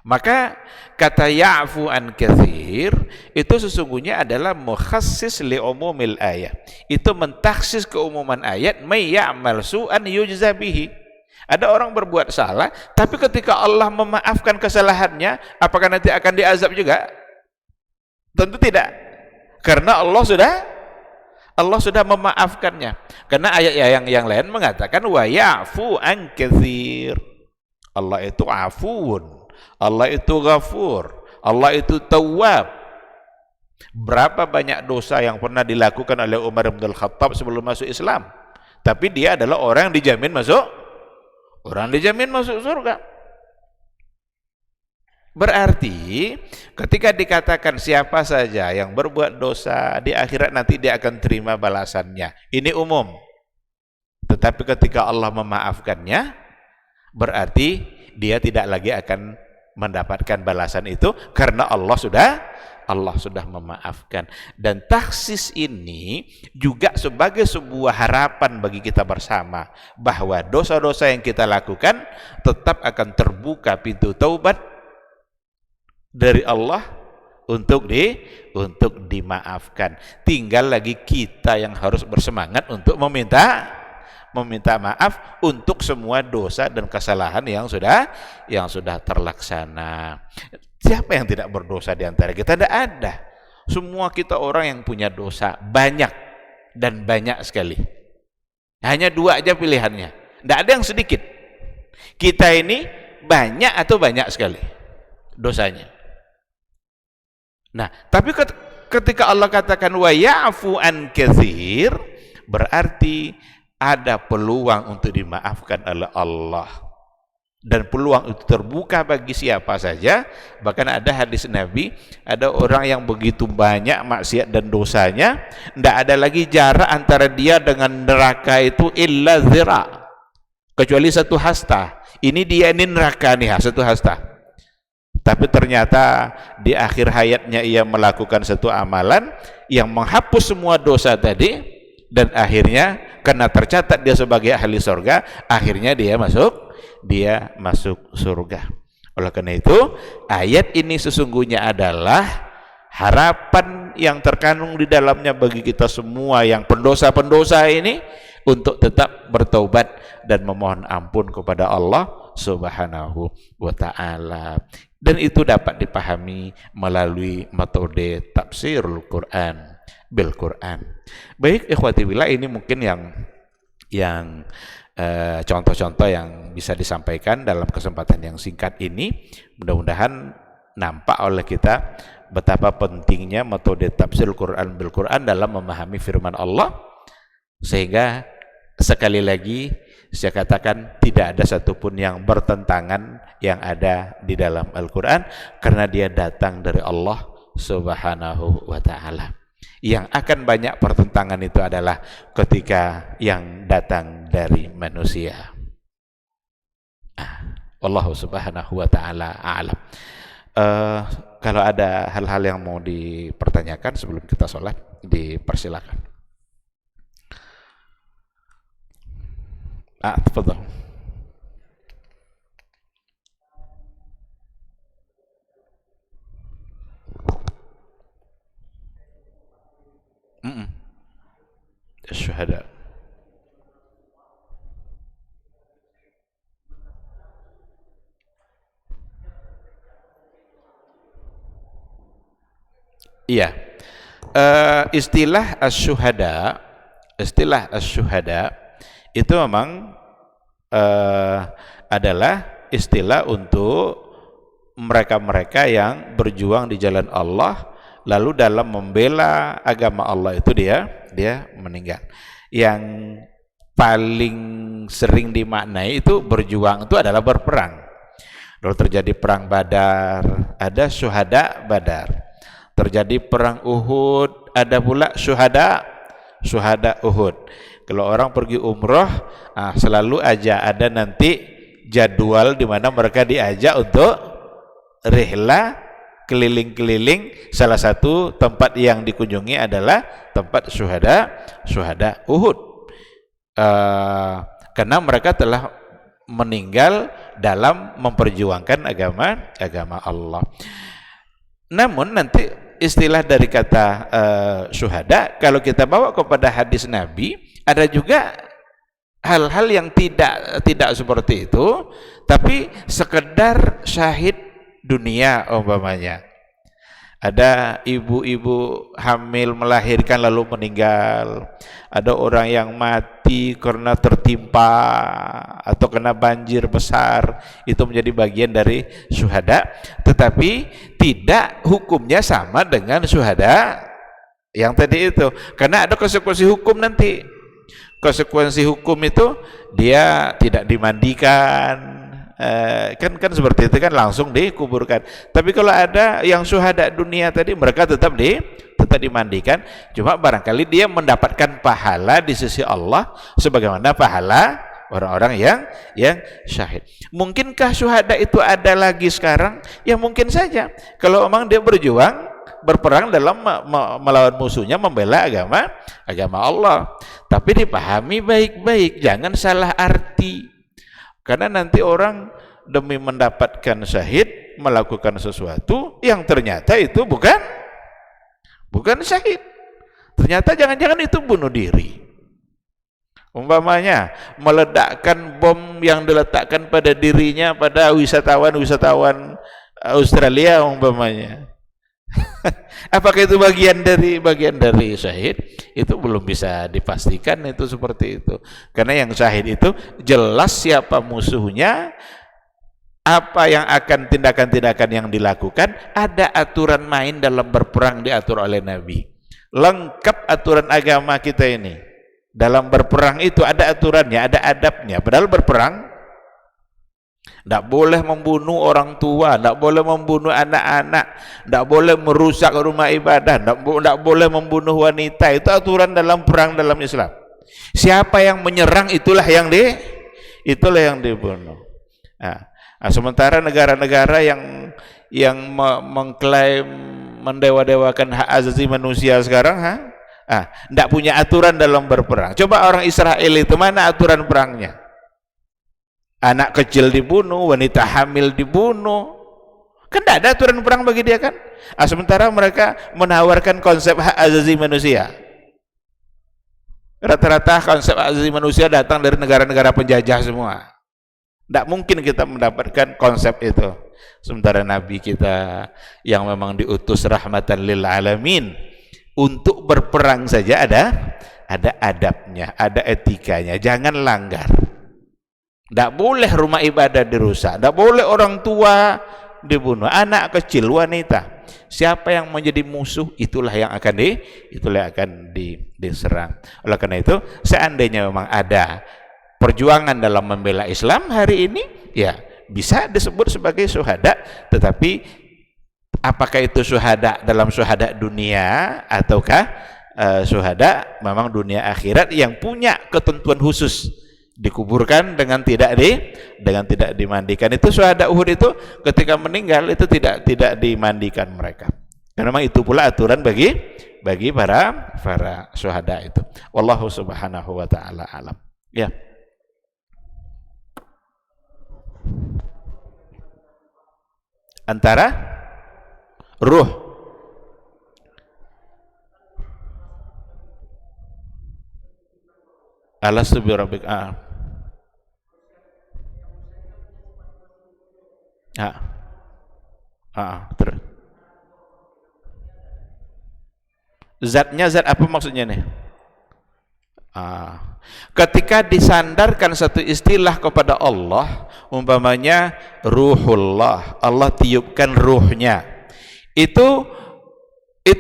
Maka kata ya'fu an katsir itu sesungguhnya adalah mukhassis li umumil ayat. Itu mentaksis keumuman ayat, may ya'mal su'an yujza bihi. Ada orang berbuat salah, tapi ketika Allah memaafkan kesalahannya, apakah nanti akan diazab juga? Tentu tidak. Karena Allah sudah memaafkannya. Karena ayat yang lain mengatakan wa ya'fu an katsir. Allah itu afuun, Allah itu ghafur, Allah itu tawwab. Berapa banyak dosa yang pernah dilakukan oleh Umar bin Khattab sebelum masuk Islam, tapi dia adalah orang yang dijamin masuk surga. Berarti ketika dikatakan siapa saja yang berbuat dosa di akhirat nanti dia akan terima balasannya, ini umum. Tetapi ketika Allah memaafkannya, berarti dia tidak lagi akan mendapatkan balasan itu karena Allah sudah memaafkan. Dan taksis ini juga sebagai sebuah harapan bagi kita bersama bahwa dosa-dosa yang kita lakukan tetap akan terbuka pintu taubat dari Allah untuk dimaafkan. Tinggal lagi kita yang harus bersemangat untuk meminta maaf untuk semua dosa dan kesalahan yang sudah terlaksana. Siapa yang tidak berdosa di antara kita? Tidak ada. Semua kita orang yang punya dosa, banyak dan banyak sekali. Hanya dua aja pilihannya. Tidak ada yang sedikit. Kita ini banyak atau banyak sekali dosanya. Nah, tapi ketika Allah katakan wa ya'fu an katsir, berarti ada peluang untuk dimaafkan oleh Allah. Dan peluang itu terbuka bagi siapa saja. Bahkan ada hadis Nabi, ada orang yang begitu banyak maksiat dan dosanya, tidak ada lagi jarak antara dia dengan neraka itu illa zira, kecuali satu hasta. ini dia ini neraka nih, satu hasta. Tapi ternyata di akhir hayatnya ia melakukan satu amalan yang menghapus semua dosa tadi, dan akhirnya karena tercatat dia sebagai ahli surga, akhirnya dia masuk surga. Oleh karena itu, ayat ini sesungguhnya adalah harapan yang terkandung di dalamnya bagi kita semua yang pendosa-pendosa ini untuk tetap bertaubat dan memohon ampun kepada Allah Subhanahu wa ta'ala. Dan itu dapat dipahami melalui metode tafsirul Quran bil Quran. Baik ikhwati billah, ini mungkin yang contoh-contoh yang bisa disampaikan dalam kesempatan yang singkat ini. Mudah-mudahan nampak oleh kita betapa pentingnya metode tafsirul Quran bil Quran dalam memahami firman Allah, sehingga sekali lagi saya katakan tidak ada satupun yang bertentangan yang ada di dalam Al-Quran, karena dia datang dari Allah Subhanahu wa ta'ala. Yang akan banyak pertentangan itu adalah ketika yang datang dari manusia. Allah Subhanahu wa ta'ala a'lam. Kalau ada hal-hal yang mau dipertanyakan sebelum kita sholat, dipersilakan. Tafadhal. Syuhada. Iya. Istilah asyuhada itu memang adalah istilah untuk mereka-mereka yang berjuang di jalan Allah, lalu dalam membela agama Allah itu dia meninggal. Yang paling sering dimaknai itu berjuang itu adalah berperang. Lalu terjadi perang Badar, ada syuhada Badar. Terjadi perang Uhud, ada pula syuhada Uhud. Kalau orang pergi umroh, selalu aja ada nanti jadwal di mana mereka diajak untuk rihlah keliling-keliling. Salah satu tempat yang dikunjungi adalah tempat syuhada Uhud, karena mereka telah meninggal dalam memperjuangkan agama Allah. Namun nanti istilah dari kata syuhada, kalau kita bawa kepada hadis Nabi, ada juga hal-hal yang tidak seperti itu, tapi sekedar syahid dunia umpamanya. Ada ibu-ibu hamil melahirkan lalu meninggal, ada orang yang mati karena tertimpa atau kena banjir besar, itu menjadi bagian dari syuhada, tetapi tidak hukumnya sama dengan syuhada yang tadi itu, karena ada konsekuensi hukum nanti. Konsekuensi hukum itu dia tidak dimandikan, kan seperti itu kan, langsung dikuburkan. Tapi kalau ada yang syuhada dunia tadi, mereka tetap dimandikan, cuma barangkali dia mendapatkan pahala di sisi Allah sebagaimana pahala orang-orang yang syahid. Mungkinkah syuhada itu ada lagi sekarang? Ya mungkin saja, kalau memang dia berperang dalam melawan musuhnya, membela agama Allah. Tapi dipahami baik-baik, jangan salah arti. Karena nanti orang demi mendapatkan syahid melakukan sesuatu yang ternyata itu bukan syahid. Ternyata jangan-jangan itu bunuh diri. Umpamanya meledakkan bom yang diletakkan pada dirinya pada wisatawan Australia umpamanya. Apakah itu bagian dari syahid? Itu belum bisa dipastikan itu seperti itu. Karena yang syahid itu jelas siapa musuhnya, apa yang akan tindakan-tindakan yang dilakukan, ada aturan main dalam berperang diatur oleh Nabi. Lengkap aturan agama kita ini. Dalam berperang itu ada aturannya, ada adabnya. Padahal berperang tidak boleh membunuh orang tua, tidak boleh membunuh anak-anak, tidak boleh merusak rumah ibadah, tidak boleh membunuh wanita. Itu aturan dalam perang dalam Islam. Siapa yang menyerang itulah yang dibunuh. Sementara negara-negara yang mengklaim mendewa-dewakan hak asasi manusia sekarang, tidak punya aturan dalam berperang. Coba orang Israel itu, mana aturan perangnya? Anak kecil dibunuh, wanita hamil dibunuh, kan tidak ada aturan perang bagi dia kan? Sementara mereka menawarkan konsep hak asasi manusia. Rata-rata konsep hak asasi manusia datang dari negara-negara penjajah semua. Tidak mungkin kita mendapatkan konsep itu. Sementara Nabi kita yang memang diutus rahmatan lil alamin, untuk berperang saja ada adabnya, ada etikanya, jangan langgar. Tidak boleh rumah ibadah dirusak, tidak boleh orang tua dibunuh, anak kecil, wanita. Siapa yang menjadi musuh, itulah yang akan diserang. Oleh karena itu, seandainya memang ada perjuangan dalam membela Islam hari ini, ya bisa disebut sebagai syuhada. Tetapi apakah itu syuhada dalam syuhada dunia ataukah syuhada memang dunia akhirat yang punya ketentuan khusus, dikuburkan dengan tidak dimandikan? Itu syuhada Uhud itu ketika meninggal itu tidak dimandikan mereka. Karena memang itu pula aturan bagi para syuhada itu. Wallahu subhanahu wa ta'ala alam. Ya. Antara ruh alastu bi rabbik terus zatnya zat apa maksudnya nih? Ketika disandarkan satu istilah kepada Allah, umpamanya ruhullah, Allah tiupkan ruhnya, itu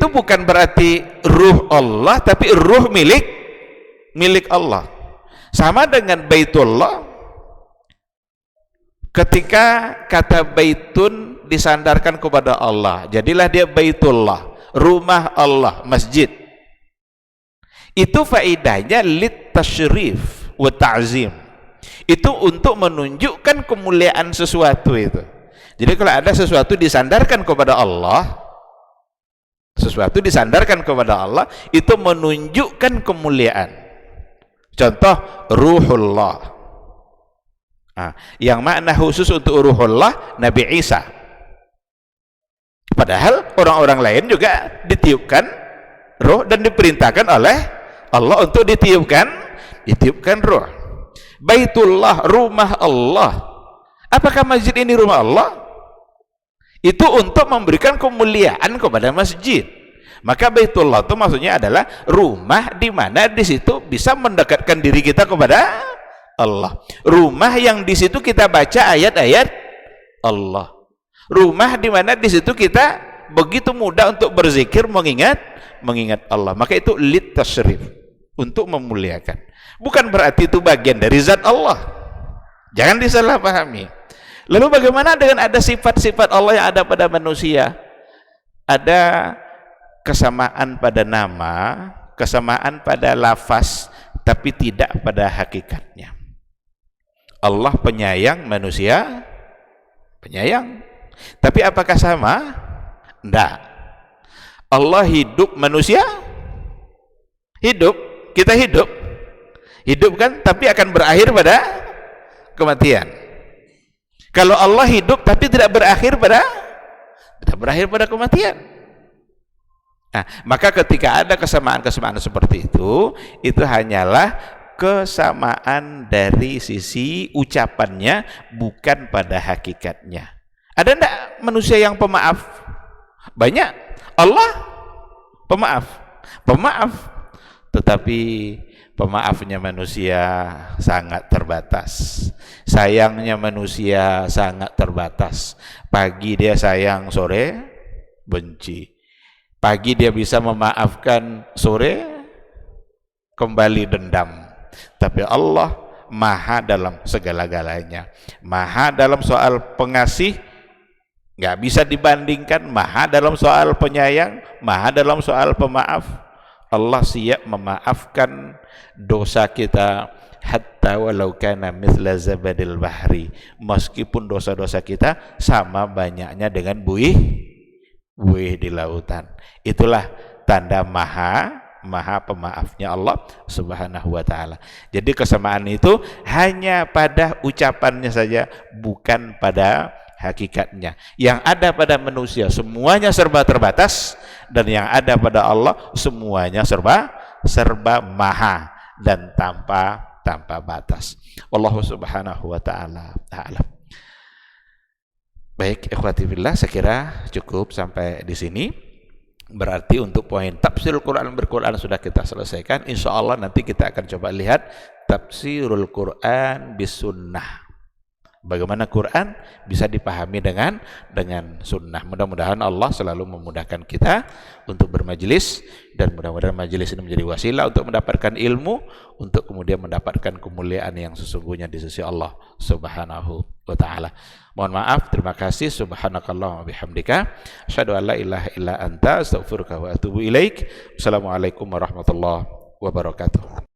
bukan berarti ruh Allah, tapi ruh milik Allah. Sama dengan Baitullah, ketika kata Baitun disandarkan kepada Allah, jadilah dia Baitullah, rumah Allah, masjid. Itu faedahnya lit tasyrif wa ta'zim. Itu untuk menunjukkan kemuliaan sesuatu itu. Jadi kalau ada sesuatu disandarkan kepada Allah, itu menunjukkan kemuliaan. Contoh ruhullah. Yang makna khusus untuk ruhullah Nabi Isa. Padahal orang-orang lain juga ditiupkan ruh dan diperintahkan oleh Allah untuk ditiupkan ruh. Baitullah, rumah Allah. Apakah masjid ini rumah Allah? Itu untuk memberikan kemuliaan kepada masjid. Maka Baitullah itu maksudnya adalah rumah di mana di situ bisa mendekatkan diri kita kepada Allah. Rumah yang di situ kita baca ayat-ayat Allah. Rumah di mana di situ kita begitu mudah untuk berzikir, mengingat Allah. Maka itu lit tasyrif, untuk memuliakan. Bukan berarti itu bagian dari zat Allah. Jangan disalahpahami. Lalu bagaimana dengan ada sifat-sifat Allah yang ada pada manusia? Ada kesamaan pada nama, kesamaan pada lafaz, tapi tidak pada hakikatnya. Allah penyayang, manusia penyayang. Tapi apakah sama? Tidak. Allah hidup, manusia hidup. Kita hidup kan, tapi akan berakhir pada kematian. Kalau Allah hidup tapi tidak berakhir pada kematian. Maka ketika ada kesamaan-kesamaan seperti itu hanyalah kesamaan dari sisi ucapannya, bukan pada hakikatnya. Ada enggak manusia yang pemaaf? Banyak. Allah pemaaf, tetapi pemaafnya manusia sangat terbatas. Sayangnya manusia sangat terbatas. Pagi dia sayang, sore benci. Pagi dia bisa memaafkan, sore kembali dendam. Tapi Allah maha dalam segala-galanya. Maha dalam soal pengasih, nggak bisa dibandingkan. Maha dalam soal penyayang, maha dalam soal pemaaf. Allah siap memaafkan dosa kita, hatta walau kana mithla zabadil bahri, meskipun dosa-dosa kita sama banyaknya dengan buih di lautan. Itulah tanda maha pemaafnya Allah Subhanahu wa taala. Jadi kesamaan itu hanya pada ucapannya saja, bukan pada hakikatnya. Yang ada pada manusia semuanya serba terbatas, dan yang ada pada Allah semuanya serba maha dan tanpa batas. Wallahu subhanahu wa ta'ala a'lam. Baik, ikhwati fillah, saya kira cukup sampai di sini. Berarti untuk poin tafsirul Quran berquran sudah kita selesaikan. Insya Allah nanti kita akan coba lihat tafsirul Quran bisunnah. Bagaimana Quran bisa dipahami dengan sunnah. Mudah-mudahan Allah selalu memudahkan kita untuk bermajelis, dan mudah-mudahan majelis ini menjadi wasilah untuk mendapatkan ilmu, untuk kemudian mendapatkan kemuliaan yang sesungguhnya di sisi Allah Subhanahu wa ta'ala. Mohon maaf, terima kasih. Subhanakallah wa bihamdika, asyhadu an la ilaha illa anta, astaghfiruka wa atubu ilaik. Assalamualaikum warahmatullahi wabarakatuh.